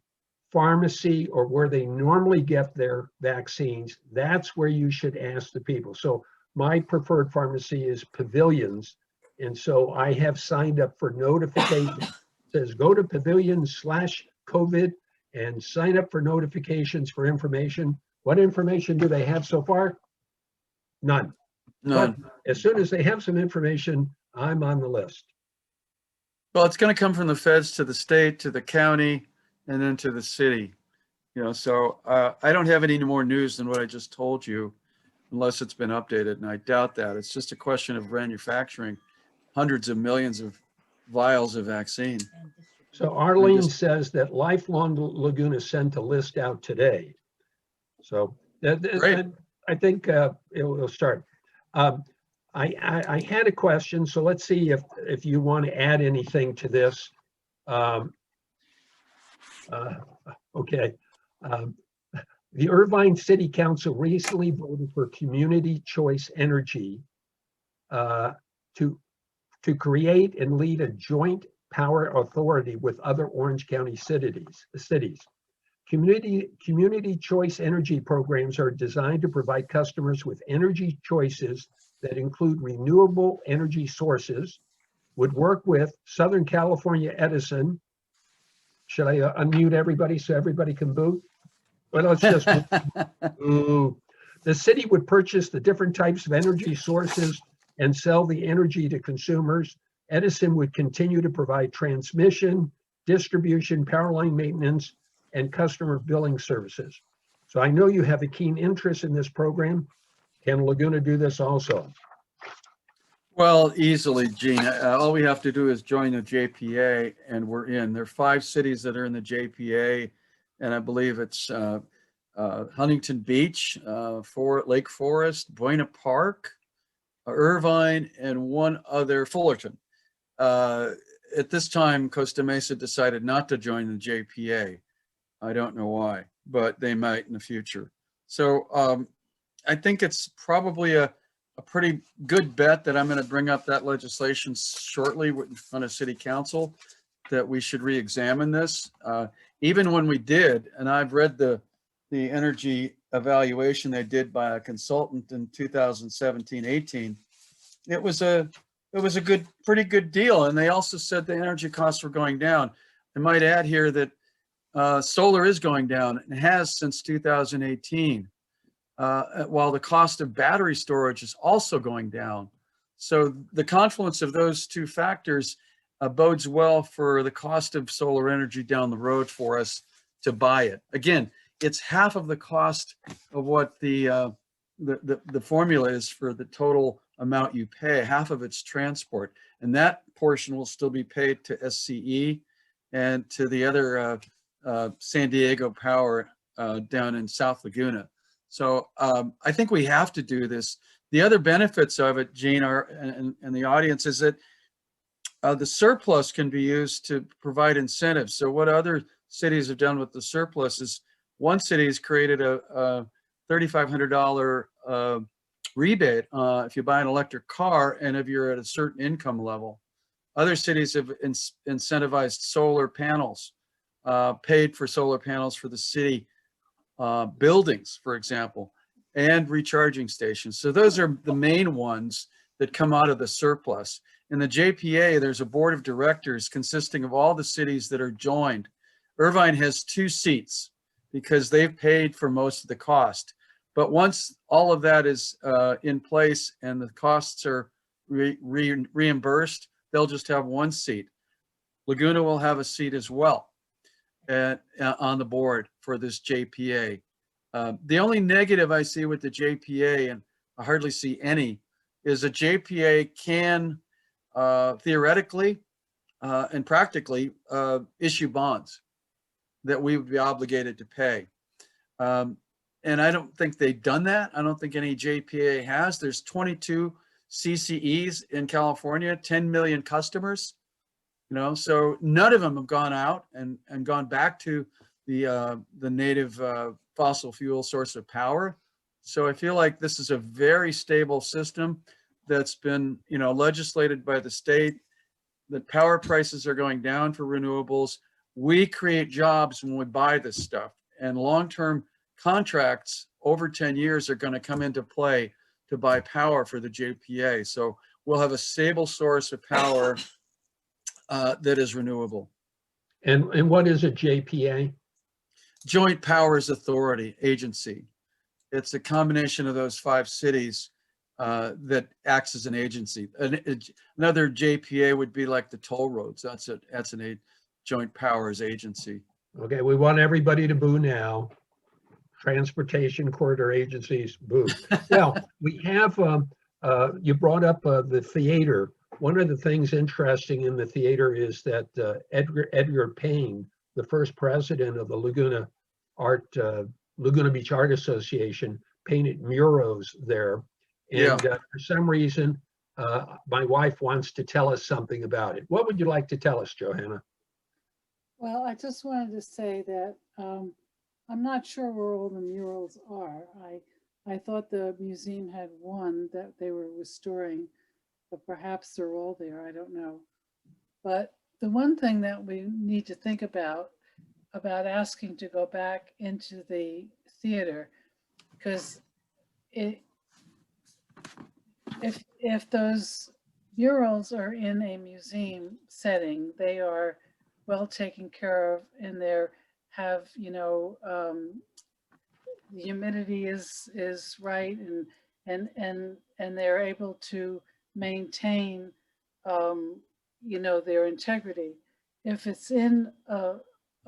pharmacy or where they normally get their vaccines. That's where you should ask the people. So my preferred pharmacy is Pavilions. And so I have signed up for notification. It says go to pavilion/COVID and sign up for notifications for information. What information do they have so far? None. But None. as soon as they have some information, I'm on the list. Well, it's going to come from the feds to the state, to the county, and then to the city. You know, so I don't have any more news than what I just told you, unless it's been updated, and I doubt that. It's just a question of manufacturing hundreds of millions of vials of vaccine. So Arlene says that Lifelong Laguna sent a list out today. So Great. I think it'll start. I had a question, so let's see if you want to add anything to this. Okay. The Irvine City Council recently voted for community choice energy to create and lead a joint power authority with other Orange County cities. Community choice energy programs are designed to provide customers with energy choices that include renewable energy sources, would work with Southern California Edison. Should I unmute everybody so everybody can boo? Well, let's just boo. The city would purchase the different types of energy sources and sell the energy to consumers. Edison would continue to provide transmission, distribution, power line maintenance, and customer billing services. So I know you have a keen interest in this program. Can Laguna do this also? Well, easily, Gene. All we have to do is join the JPA and we're in. There are 5 cities that are in the JPA, and I believe it's Huntington Beach, Lake Forest, Buena Park, Irvine, and one other, Fullerton. At this time, Costa Mesa decided not to join the JPA. I don't know why, but they might in the future. So I think it's probably a pretty good bet that I'm going to bring up that legislation shortly in front of City Council, that we should re-examine this. Even when we did, and I've read the energy evaluation they did by a consultant in 2017-18, it was a pretty good deal. And they also said the energy costs were going down. I might add here that solar is going down and has since 2018. While the cost of battery storage is also going down. So the confluence of those two factors bodes well for the cost of solar energy down the road for us to buy it. Again, it's half of the cost of what the formula is for the total amount you pay. Half of it's transport, and that portion will still be paid to SCE and to the other San Diego Power down in South Laguna. So I think we have to do this. The other benefits of it, Gene, are, and the audience, is that the surplus can be used to provide incentives. So what other cities have done with the surplus is, one city has created a $3,500 rebate if you buy an electric car and if you're at a certain income level. Other cities have incentivized solar panels, paid for solar panels for the city buildings, for example, and recharging stations. So those are the main ones that come out of the surplus. In the JPA, there's a board of directors consisting of all the cities that are joined. Irvine has 2 seats because they've paid for most of the cost. But once all of that is in place and the costs are reimbursed, they'll just have 1 seat. Laguna will have a seat as well on the board for this JPA. The only negative I see with the JPA, and I hardly see any, is a JPA can theoretically and practically issue bonds that we would be obligated to pay. And I don't think they've done that. I don't think any JPA has. There's 22 CCEs in California, 10 million customers. You know, so none of them have gone out and gone back to the native fossil fuel source of power. So I feel like this is a very stable system that's been, you know, legislated by the state. The power prices are going down for renewables. We create jobs when we buy this stuff, and long-term contracts over 10 years are going to come into play to buy power for the JPA. So we'll have a stable source of power that is renewable. And what is a JPA? Joint Powers Authority Agency. It's a combination of those 5 cities that acts as an agency. Another JPA would be like the toll roads. That's a joint powers agency. Okay, we want everybody to boo now. Transportation corridor agencies, boo. Well, we have, you brought up the theater. One of the things interesting in the theater is that Edgar Payne, the first president of the Laguna Beach Art Association, painted murals there. And for some reason, my wife wants to tell us something about it. What would you like to tell us, Johanna? Well, I just wanted to say that I'm not sure where all the murals are. I thought the museum had one that they were restoring, but perhaps they're all there. I don't know. But the one thing that we need to think about asking to go back into the theater, because if those murals are in a museum setting, they are well taken care of, and have, you know, the humidity is right, and they're able to maintain, you know, their integrity. If it's in a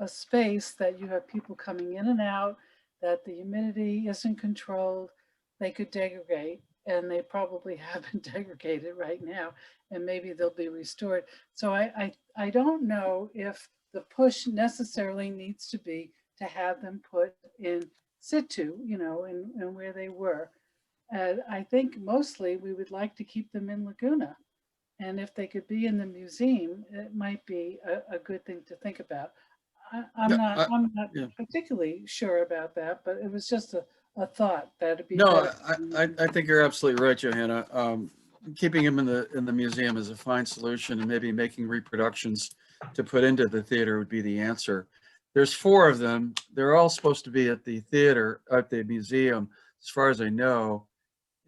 space that you have people coming in and out, that the humidity isn't controlled, they could degrade, and they probably have been degraded right now, and maybe they'll be restored. So I don't know if the push necessarily needs to be to have them put in situ, you know, and where they were. I think mostly we would like to keep them in Laguna. And if they could be in the museum, it might be a good thing to think about. I'm not particularly sure about that, but it was just a thought that it'd be. No, I think you're absolutely right, Johanna. Keeping him in the museum is a fine solution, and maybe making reproductions to put into the theater would be the answer. There's 4 of them. They're all supposed to be at the theater, at the museum, as far as I know.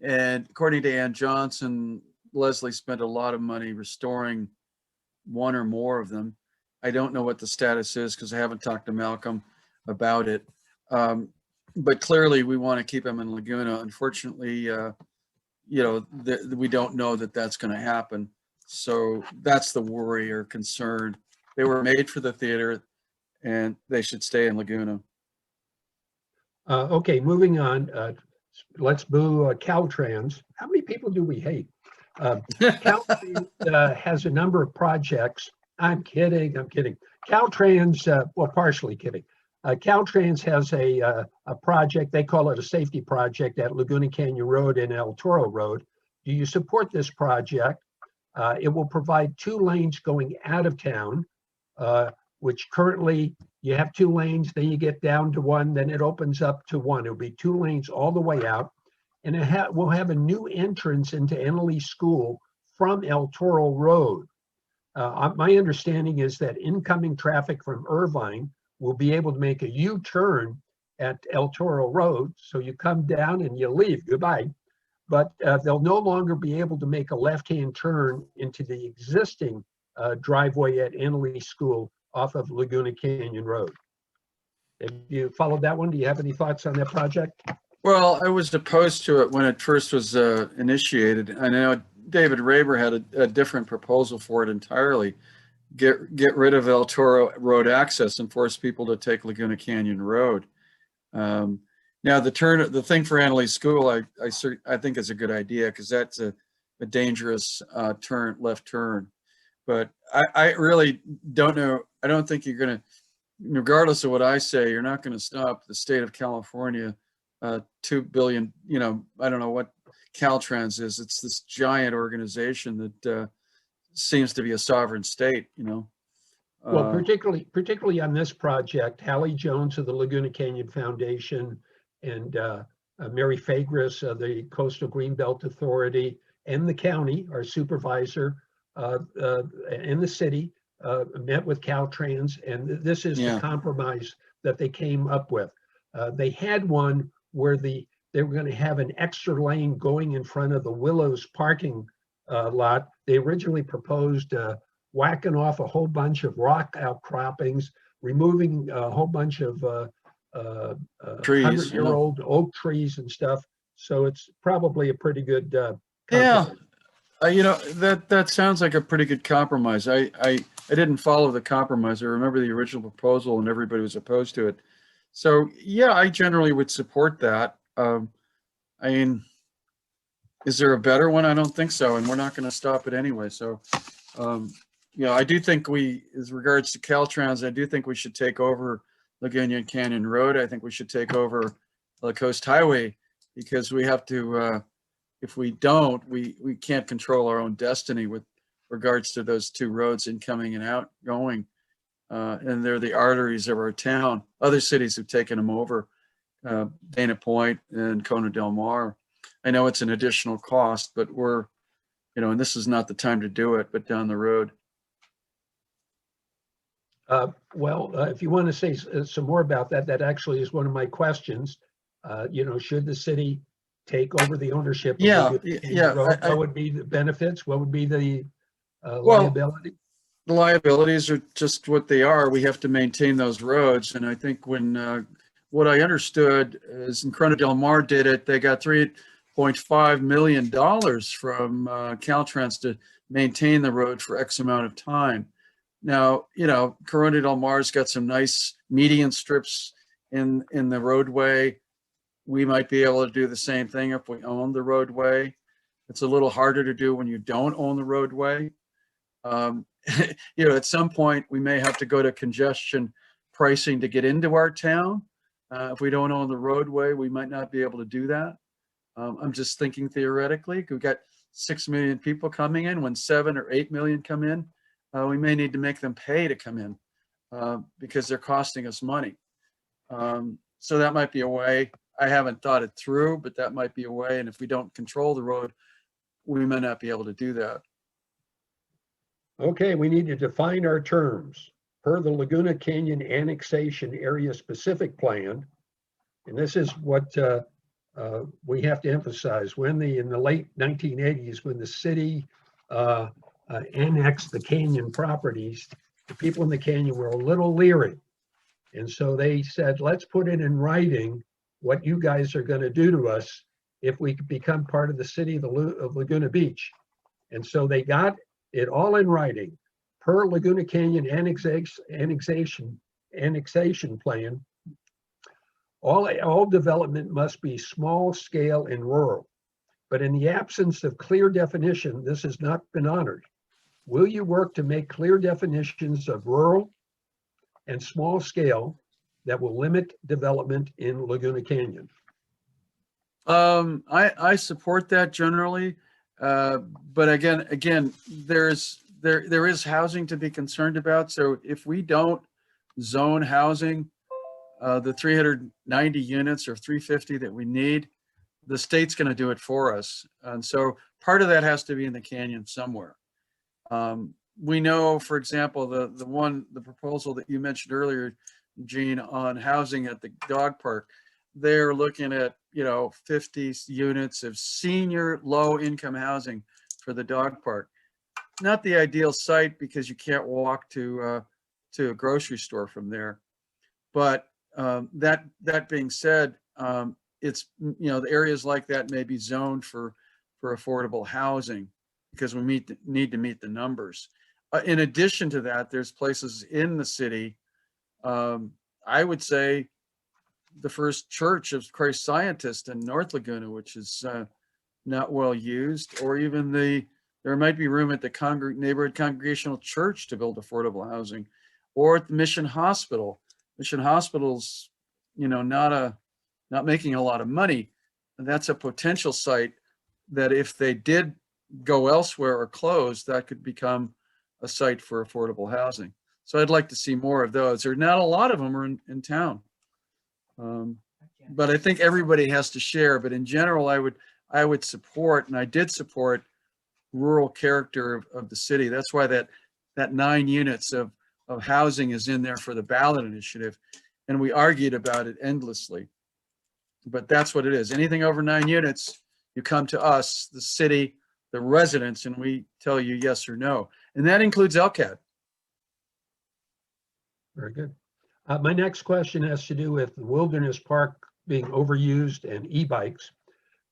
And according to Ann Johnson, Leslie spent a lot of money restoring 1 or more of them. I don't know what the status is because I haven't talked to Malcolm about it. But clearly we want to keep him in Laguna. Unfortunately, you know, we don't know that that's going to happen. So that's the worry or concern. They were made for the theater, and they should stay in Laguna. Okay, moving on. Let's boo Caltrans. How many people do we hate? Caltrans has a number of projects. I'm kidding. Caltrans, well, partially kidding. Caltrans has a project, they call it a safety project at Laguna Canyon Road and El Toro Road. Do you support this project? It will provide 2 lanes going out of town, which currently you have 2 lanes, then you get down to 1, then it opens up to 1. It'll be 2 lanes all the way out. And we'll have a new entrance into Eneley School from El Toro Road. My understanding is that incoming traffic from Irvine will be able to make a U-turn at El Toro Road. So you come down and you leave, goodbye. But they'll no longer be able to make a left-hand turn into the existing driveway at Eneley School off of Laguna Canyon Road. Have you followed that one? Do you have any thoughts on that project? Well, I was opposed to it when it first was initiated. I know David Raber had a different proposal for it entirely. Get rid of El Toro Road access and force people to take Laguna Canyon Road. Now the thing for Eneley School, I think is a good idea because that's a dangerous left turn. But I really don't know. I don't think you're going to, regardless of what I say, you're not going to stop the state of California. 2 billion, you know, I don't know what Caltrans is. It's this giant organization that seems to be a sovereign state, you know. Well, particularly on this project, Hallie Jones of the Laguna Canyon Foundation and Mary Fagris of the Coastal Greenbelt Authority and the county, our supervisor, and the city met with Caltrans, and this is the compromise that they came up with. They had one where they were going to have an extra lane going in front of the Willows parking lot. They originally proposed whacking off a whole bunch of rock outcroppings, removing a whole bunch of Trees, 100-year-old oak trees and stuff. So it's probably a pretty good yeah. compromise. You know, that sounds like a pretty good compromise. I didn't follow the compromise. I remember the original proposal and everybody was opposed to it. So yeah, I generally would support that. I mean, is there a better one? I don't think so, and we're not going to stop it anyway. So, you know, I do think as regards to Caltrans, I do think we should take over Laguna Canyon Road. I think we should take over the Coast Highway, because we have to, if we don't, we can't control our own destiny with regards to those two roads incoming and outgoing. And they're the arteries of our town. Other cities have taken them over, Dana Point and Corona del Mar. I know it's an additional cost, but we're, you know, and this is not the time to do it, but down the road. If you want to say some more about that, that actually is one of my questions. You know, should the city take over the ownership of Laguna Canyon Road? What would be the benefits? What would be the liability? The liabilities are just what they are. We have to maintain those roads. And I think when, what I understood is in Corona del Mar did it, they got $3.5 million from Caltrans to maintain the road for X amount of time. Now, you know, Corona del Mar's got some nice median strips in the roadway. We might be able to do the same thing if we own the roadway. It's a little harder to do when you don't own the roadway. You know, at some point we may have to go to congestion pricing to get into our town. If we don't own the roadway, we might not be able to do that. I'm just thinking theoretically. We've got 6 million people coming in. When 7 or 8 million come in, we may need to make them pay to come in because they're costing us money. So that might be a way. I haven't thought it through, but that might be a way. And if we don't control the road, we may not be able to do that. Okay, we need to define our terms. Per the Laguna Canyon Annexation Area Specific Plan, and this is what we have to emphasize. When in the late 1980s, when the city annexed the canyon properties, the people in the canyon were a little leery. And so they said, let's put it in writing what you guys are going to do to us if we become part of the city of Laguna Beach. And so they got it all in writing. Per Laguna Canyon annexation plan, all development must be small scale and rural. But in the absence of clear definition, this has not been honored. Will you work to make clear definitions of rural and small scale that will limit development in Laguna Canyon? I support that generally, but again, there is housing to be concerned about. So if we don't zone housing, the 390 units or 350 that we need, the state's going to do it for us. And so part of that has to be in the canyon somewhere. We know, for example, the proposal that you mentioned earlier, Gene, on housing at the dog park, they're looking at, 50 units of senior low income housing for the dog park. Not the ideal site because you can't walk to a grocery store from there. But that being said, it's, the areas like that may be zoned for affordable housing because we need to meet the numbers. In addition to that, there's places in the city, I would say the First Church of Christ Scientist in North Laguna, which is not well used, or even there might be room at the neighborhood Congregational Church to build affordable housing, or at the Mission Hospital. Mission Hospital's, not making a lot of money. And that's a potential site that if they did go elsewhere or close, that could become a site for affordable housing. So I'd like to see more of those. There are not a lot of them are in town. But I think everybody has to share. But in general, I would support, and I did support, rural character of the city. That's why that 9 units of housing is in there for the ballot initiative. And we argued about it endlessly. But that's what it is. Anything over 9 units, you come to us, the city, the residents, and we tell you yes or no. And that includes LCAT. Very good. My next question has to do with the Wilderness Park being overused and e-bikes.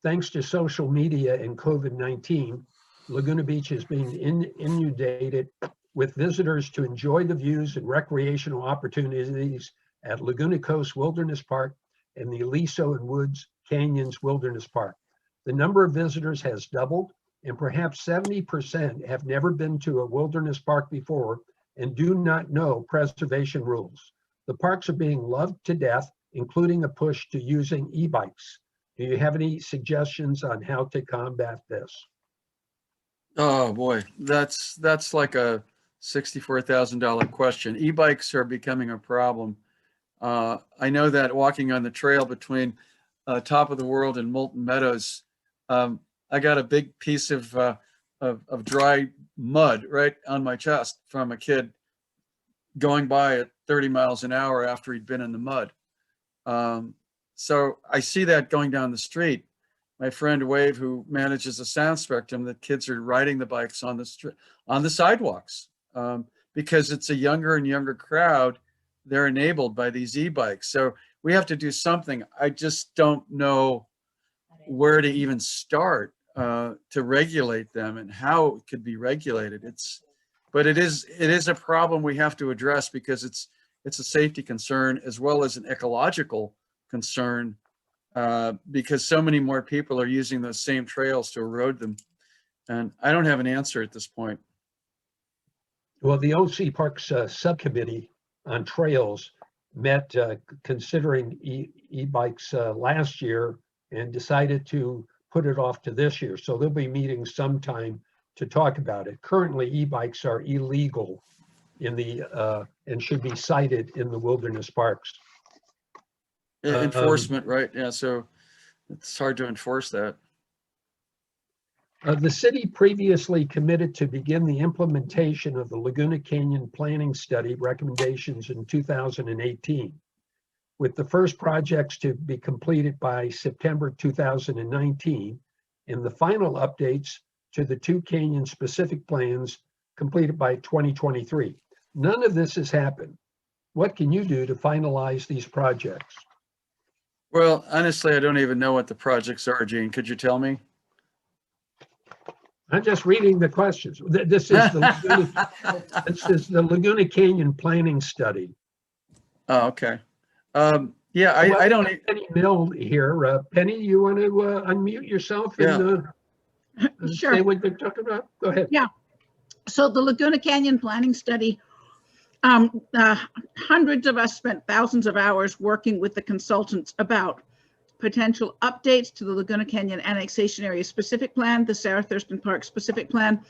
Thanks to social media and COVID-19, Laguna Beach is being inundated with visitors to enjoy the views and recreational opportunities at Laguna Coast Wilderness Park and the Aliso and Woods Canyons Wilderness Park. The number of visitors has doubled, and perhaps 70% have never been to a wilderness park before and do not know preservation rules. The parks are being loved to death, including a push to using e-bikes. Do you have any suggestions on how to combat this? Oh boy, that's like a $64,000 question. E-bikes are becoming a problem. I know that walking on the trail between Top of the World and Molten Meadows, I got a big piece of dry mud right on my chest from a kid going by at 30 miles an hour after he'd been in the mud. So I see that going down the street. My friend Wave, who manages a sound spectrum, that kids are riding the bikes on the sidewalks because it's a younger and younger crowd. They're enabled by these e-bikes. So we have to do something. I just don't know where to even start to regulate them and how it could be regulated. But it is a problem we have to address because it's a safety concern as well as an ecological concern because so many more people are using those same trails to erode them. And I don't have an answer at this point. Well, the OC Parks subcommittee on trails met considering e-bikes last year and decided to put it off to this year. So they'll be meeting sometime to talk about it. Currently, e-bikes are illegal in the and should be cited in the wilderness parks. Enforcement, right? Yeah, so it's hard to enforce that. The city previously committed to begin the implementation of the Laguna Canyon Planning Study recommendations in 2018, with the first projects to be completed by September 2019, and the final updates to the 2 canyon-specific plans completed by 2023. None of this has happened. What can you do to finalize these projects? Well, honestly, I don't even know what the projects are, Gene. Could you tell me? I'm just reading the questions. This is the Laguna Canyon Planning Study. Oh, okay. Yeah, I don't. Penny Mill here. Penny, you want to unmute yourself and Sure. say what they're talking about? Go ahead. Yeah. So the Laguna Canyon Planning Study, hundreds of us spent thousands of hours working with the consultants about potential updates to the Laguna Canyon Annexation Area Specific Plan, the Sarah Thurston Park Specific Plan,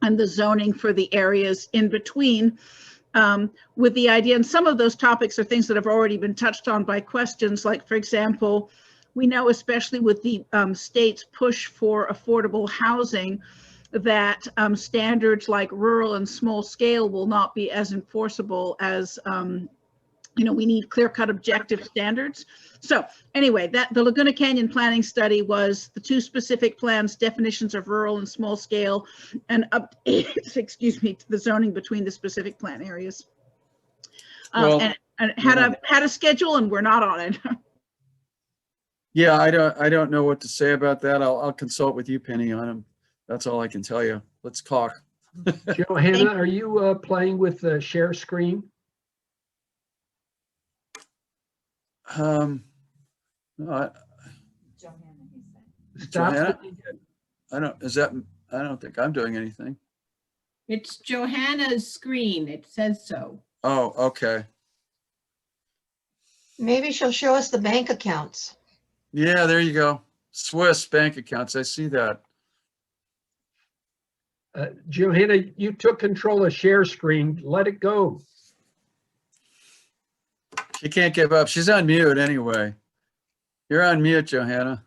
and the zoning for the areas in between, with the idea, and some of those topics are things that have already been touched on by questions, like, for example, we know, especially with the state's push for affordable housing, that standards like rural and small scale will not be as enforceable as, we need clear-cut objective standards. So anyway, that the Laguna Canyon Planning Study was the 2 specific plans, definitions of rural and small scale, and updates, to the zoning between the specific plan areas. And it had a schedule, and we're not on it. Yeah, I don't know what to say about that. I'll consult with you, Penny, on them. That's all I can tell you. Let's talk. Johanna, are you playing with the share screen? No, Johanna, I don't think I'm doing anything. It's Johanna's screen. It says so. Oh, okay. Maybe she'll show us the bank accounts. Yeah, there you go. Swiss bank accounts. I see that. Johanna, you took control of share screen. Let it go. She can't give up. She's on mute anyway. You're on mute, Johanna.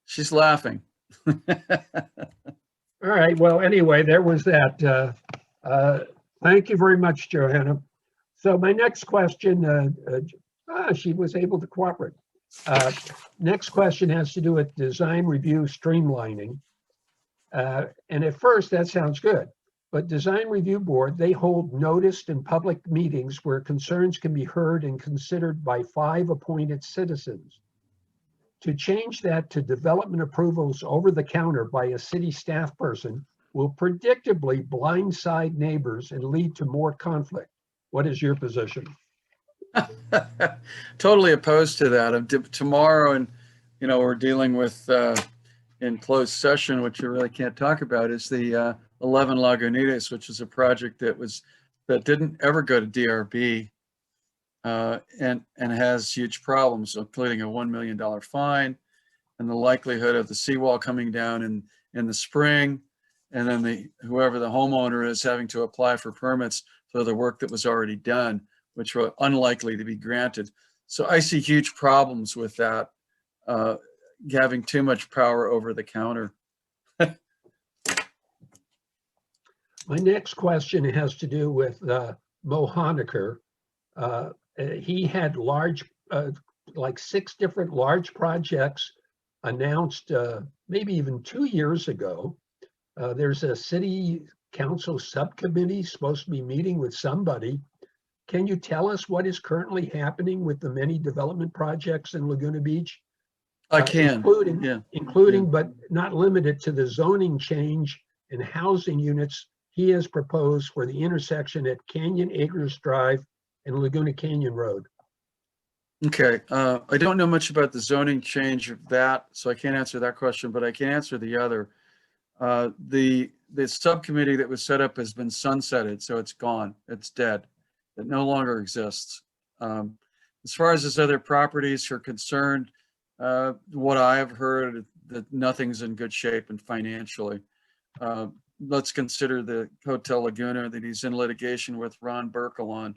She's laughing. All right. Well, anyway, there was that. Thank you very much, Johanna. So my next question, She was able to cooperate. Next question has to do with design review streamlining. And at first that sounds good, but Design Review Board, they hold noticed and public meetings where concerns can be heard and considered by 5 appointed citizens. To change that to development approvals over the counter by a city staff person will predictably blindside neighbors and lead to more conflict. What is your position? Totally opposed to that. Tomorrow, and we're dealing with in closed session, which you really can't talk about, is the 11 Lagunitas, which is a project that didn't ever go to DRB and has huge problems, including a $1 million fine and the likelihood of the seawall coming down in the spring, and then whoever the homeowner is having to apply for permits for the work that was already done, which were unlikely to be granted. So I see huge problems with that, having too much power over the counter. My next question has to do with Mo Honecker. He had like 6 different large projects announced maybe even 2 years ago. There's a city council subcommittee supposed to be meeting with somebody. Can you tell us what is currently happening with the many development projects in Laguna Beach? I can, including but not limited to the zoning change and housing units he has proposed for the intersection at Canyon Acres Drive and Laguna Canyon Road. Okay, I don't know much about the zoning change of that, so I can't answer that question, but I can answer the other. The subcommittee that was set up has been sunsetted, so it's gone, it's dead. It no longer exists. As far as his other properties are concerned, what I have heard, that nothing's in good shape and financially. Let's consider the Hotel Laguna that he's in litigation with Ron Burkle on.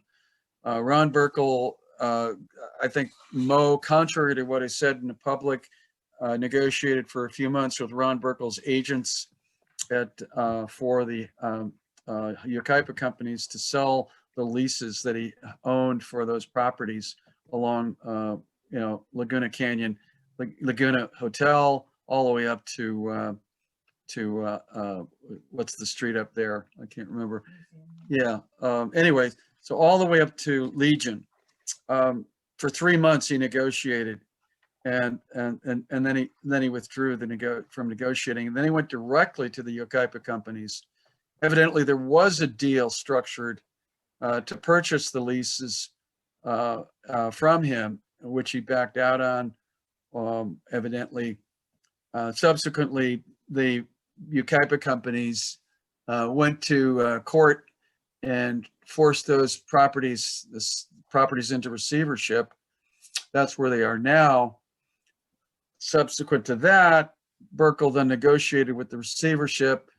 Ron Burkle, I think Mo, contrary to what I said in the public, negotiated for a few months with Ron Burkle's agents for the Yucaipa companies to sell the leases that he owned for those properties along, Laguna Canyon, Laguna Hotel, all the way up to what's the street up there? I can't remember. Yeah. Anyway, so all the way up to Legion. For 3 months he negotiated, and then he withdrew from negotiating, and then he went directly to the Yucaipa companies. Evidently, there was a deal structured to purchase the leases from him, which he backed out on. Evidently, subsequently, the Yucaipa companies went to court and forced those properties into receivership. That's where they are now. Subsequent to that, Burkle then negotiated with the receivership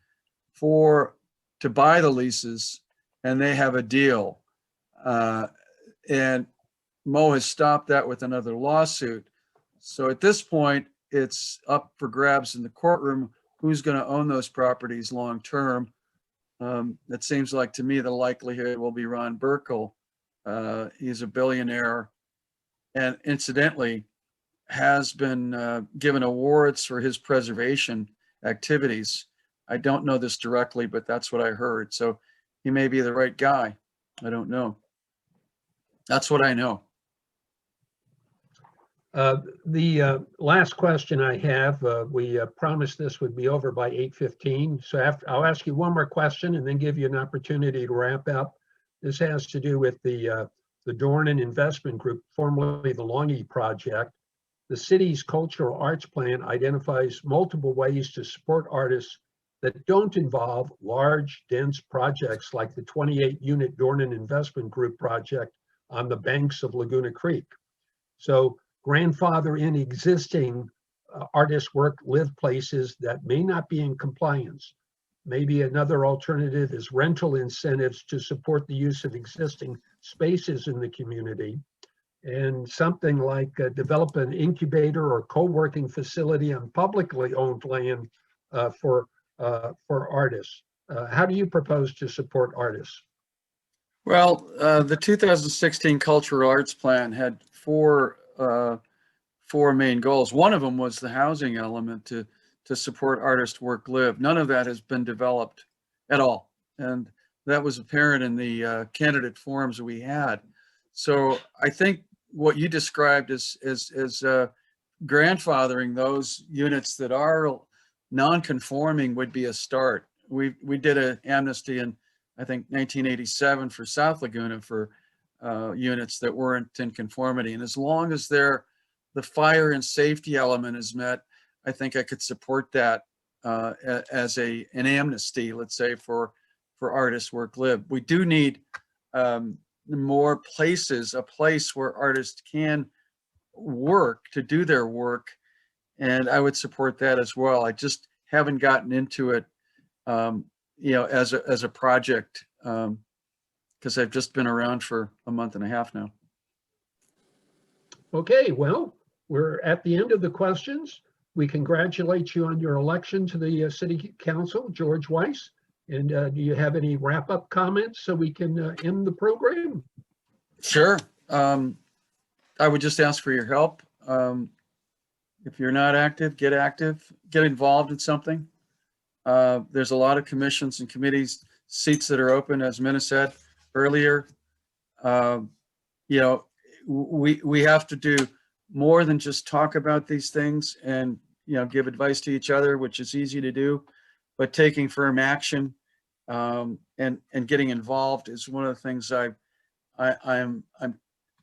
to buy the leases, and they have a deal. And Mo has stopped that with another lawsuit. So at this point, it's up for grabs in the courtroom who's going to own those properties long term. It seems like to me the likelihood will be Ron Burkle. He's a billionaire, and incidentally has been given awards for his preservation activities. I don't know this directly, but that's what I heard. So he may be the right guy. I don't know. That's what I know. The last question I have, we promised this would be over by 8:15. So I'll ask you one more question and then give you an opportunity to wrap up. This has to do with the Dornan Investment Group, formerly the Longy Project. The city's cultural arts plan identifies multiple ways to support artists that don't involve large, dense projects like the 28-unit Dornan Investment Group project on the banks of Laguna Creek. So grandfather in existing artist work live places that may not be in compliance. Maybe another alternative is rental incentives to support the use of existing spaces in the community, and something like develop an incubator or co-working facility on publicly owned land for artists. How do you propose to support artists? Well, the 2016 Cultural Arts Plan had four main goals. One of them was the housing element to support artist work live. None of that has been developed at all, and that was apparent in the candidate forums we had. So I think what you described as grandfathering those units that are non-conforming would be a start. We did an amnesty in, I think, 1987 for South Laguna for units that weren't in conformity. And as long as the fire and safety element is met, I think I could support that as an amnesty, let's say, for artists work live. We do need more places, a place where artists can work to do their work. And I would support that as well. I just haven't gotten into it, as a project, because I've just been around for a month and a half now. Okay, well, we're at the end of the questions. We congratulate you on your election to the City Council, George Weiss. And do you have any wrap-up comments so we can end the program? Sure. I would just ask for your help. If you're not active, get involved in something. There's a lot of commissions and committees, seats that are open, as Minna said earlier. We have to do more than just talk about these things and, give advice to each other, which is easy to do, but taking firm action and getting involved is one of the things I'm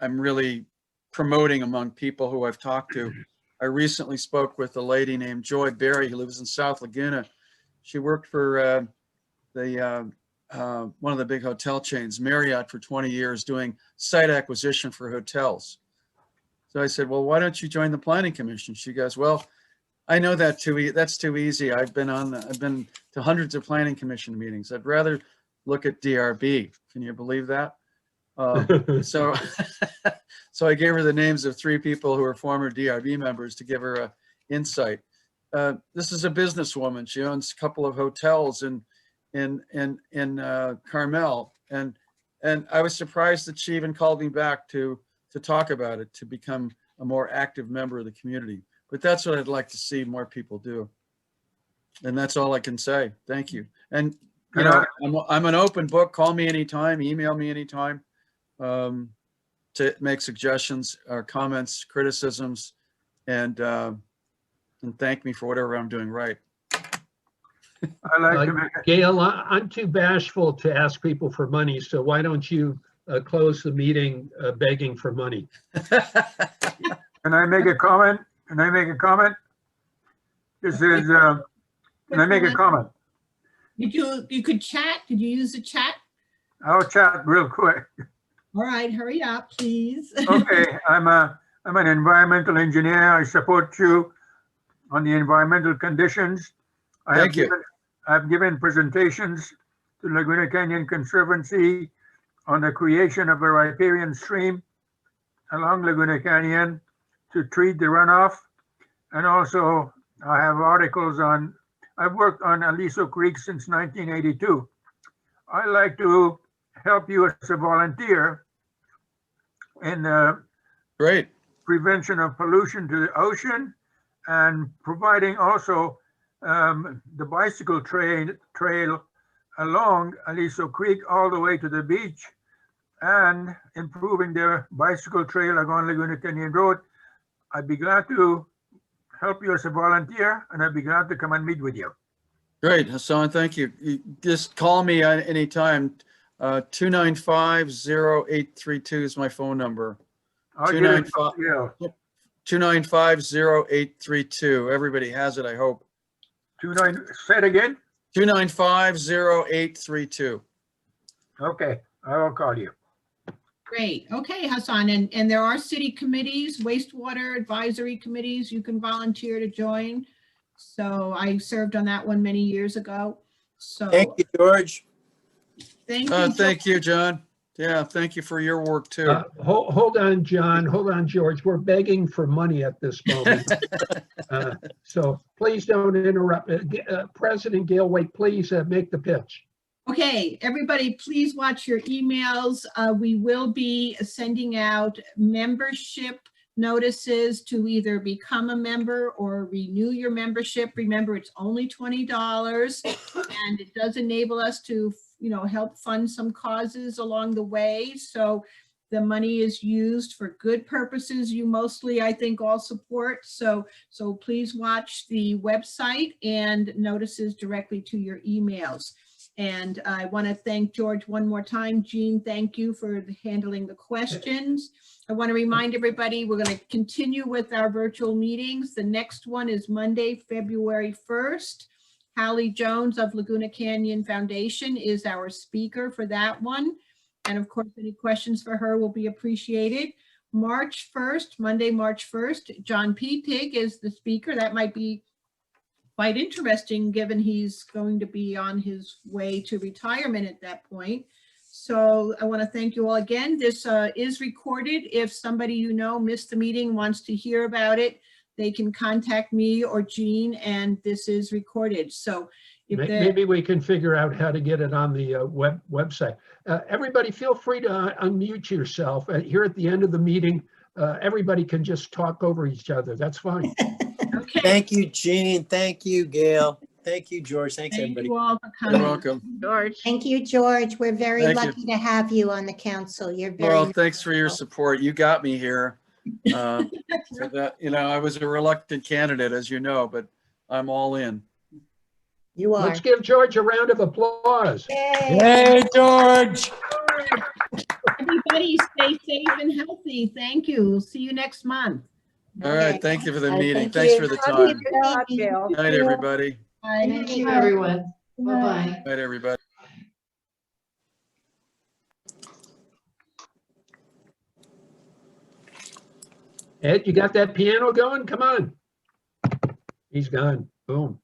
really promoting among people who I've talked to. I recently spoke with a lady named Joy Berry who lives in South Laguna. She worked for one of the big hotel chains, Marriott, for 20 years doing site acquisition for hotels. So I said, well, why don't you join the Planning Commission? She goes, well, I know that's too easy. I've been to hundreds of Planning Commission meetings. I'd rather look at DRB. Can you believe that? So I gave her the names of 3 people who are former DRB members to give her a insight. This is a businesswoman. She owns a couple of hotels in Carmel, and I was surprised that she even called me back to talk about it, to become a more active member of the community. But that's what I'd like to see more people do. And that's all I can say. Thank you. And I'm an open book. Call me anytime, email me anytime. To make suggestions or comments, criticisms, and thank me for whatever I'm doing right. I like to make Gail, I'm too bashful to ask people for money, so why don't you close the meeting begging for money? Can I make a comment? This is, can I make a comment? You could chat. Did you use the chat? I'll chat real quick. All right, hurry up, please. Okay, I'm an environmental engineer. I support you on the environmental conditions. Thank you. I've given presentations to Laguna Canyon Conservancy on the creation of a riparian stream along Laguna Canyon to treat the runoff. And also I have articles I've worked on Aliso Creek since 1982. I like to help you as a volunteer in Great. prevention of pollution to the ocean and providing also the bicycle trail along Aliso Creek all the way to the beach and improving the bicycle trail along Laguna Canyon Road. I'd be glad to help you as a volunteer, and I'd be glad to come and meet with you. Great, Hassan, thank you. Just call me at any time. 295-0832 is my phone number. 295-0832. Everybody has it, I hope. Say it again. 295-0832. Okay, I will call you. Great. Okay, Hassan. And there are city committees, wastewater advisory committees you can volunteer to join. So I served on that one many years ago. So Thank you, George. thank you. Thank you, John. Yeah, thank you for your work too. Hold on, John. Hold on, George. We're begging for money at this moment. So please don't interrupt. President Gail, wait, please make the pitch. Okay, everybody, please watch your emails. We will be sending out membership notices to either become a member or renew your membership. Remember, it's only $20 and it does enable us to, help fund some causes along the way. So the money is used for good purposes. You mostly, I think, all support. So please watch the website and notices directly to your emails. And I want to thank George one more time. Jean, thank you for handling the questions. I want to remind everybody, we're going to continue with our virtual meetings. The next one is Monday, February 1st. Hallie Jones of Laguna Canyon Foundation is our speaker for that one. And of course, any questions for her will be appreciated. March 1st, Monday, March 1st, John Petig is the speaker. That might be quite interesting given he's going to be on his way to retirement at that point. So I want to thank you all again. This is recorded. If somebody missed the meeting, wants to hear about it, they can contact me or Jean, and this is recorded. So if maybe we can figure out how to get it on the website. Everybody feel free to unmute yourself. Here at the end of the meeting, everybody can just talk over each other. That's fine. Okay. Thank you, Jean. Thank you, Gail. Thank you, George. Thanks, everybody. Thank you all for coming. You're welcome. George. Thank you, George. We're very Thank you. lucky to have you on the council. You're very. Well, thanks for your support. You got me here. So that, I was a reluctant candidate, as you know, but I'm all in. You are. Let's give George a round of applause. Yay. Hey, George. Everybody stay safe and healthy. Thank you. We'll see you next month. All right. Thank you for the meeting. Thank Thanks you. for the Good time. job, Gail. Night, everybody. Bye. Thank you. everyone. Bye-bye. Night, everybody. Ed, you got that piano going? Come on. He's gone. Boom.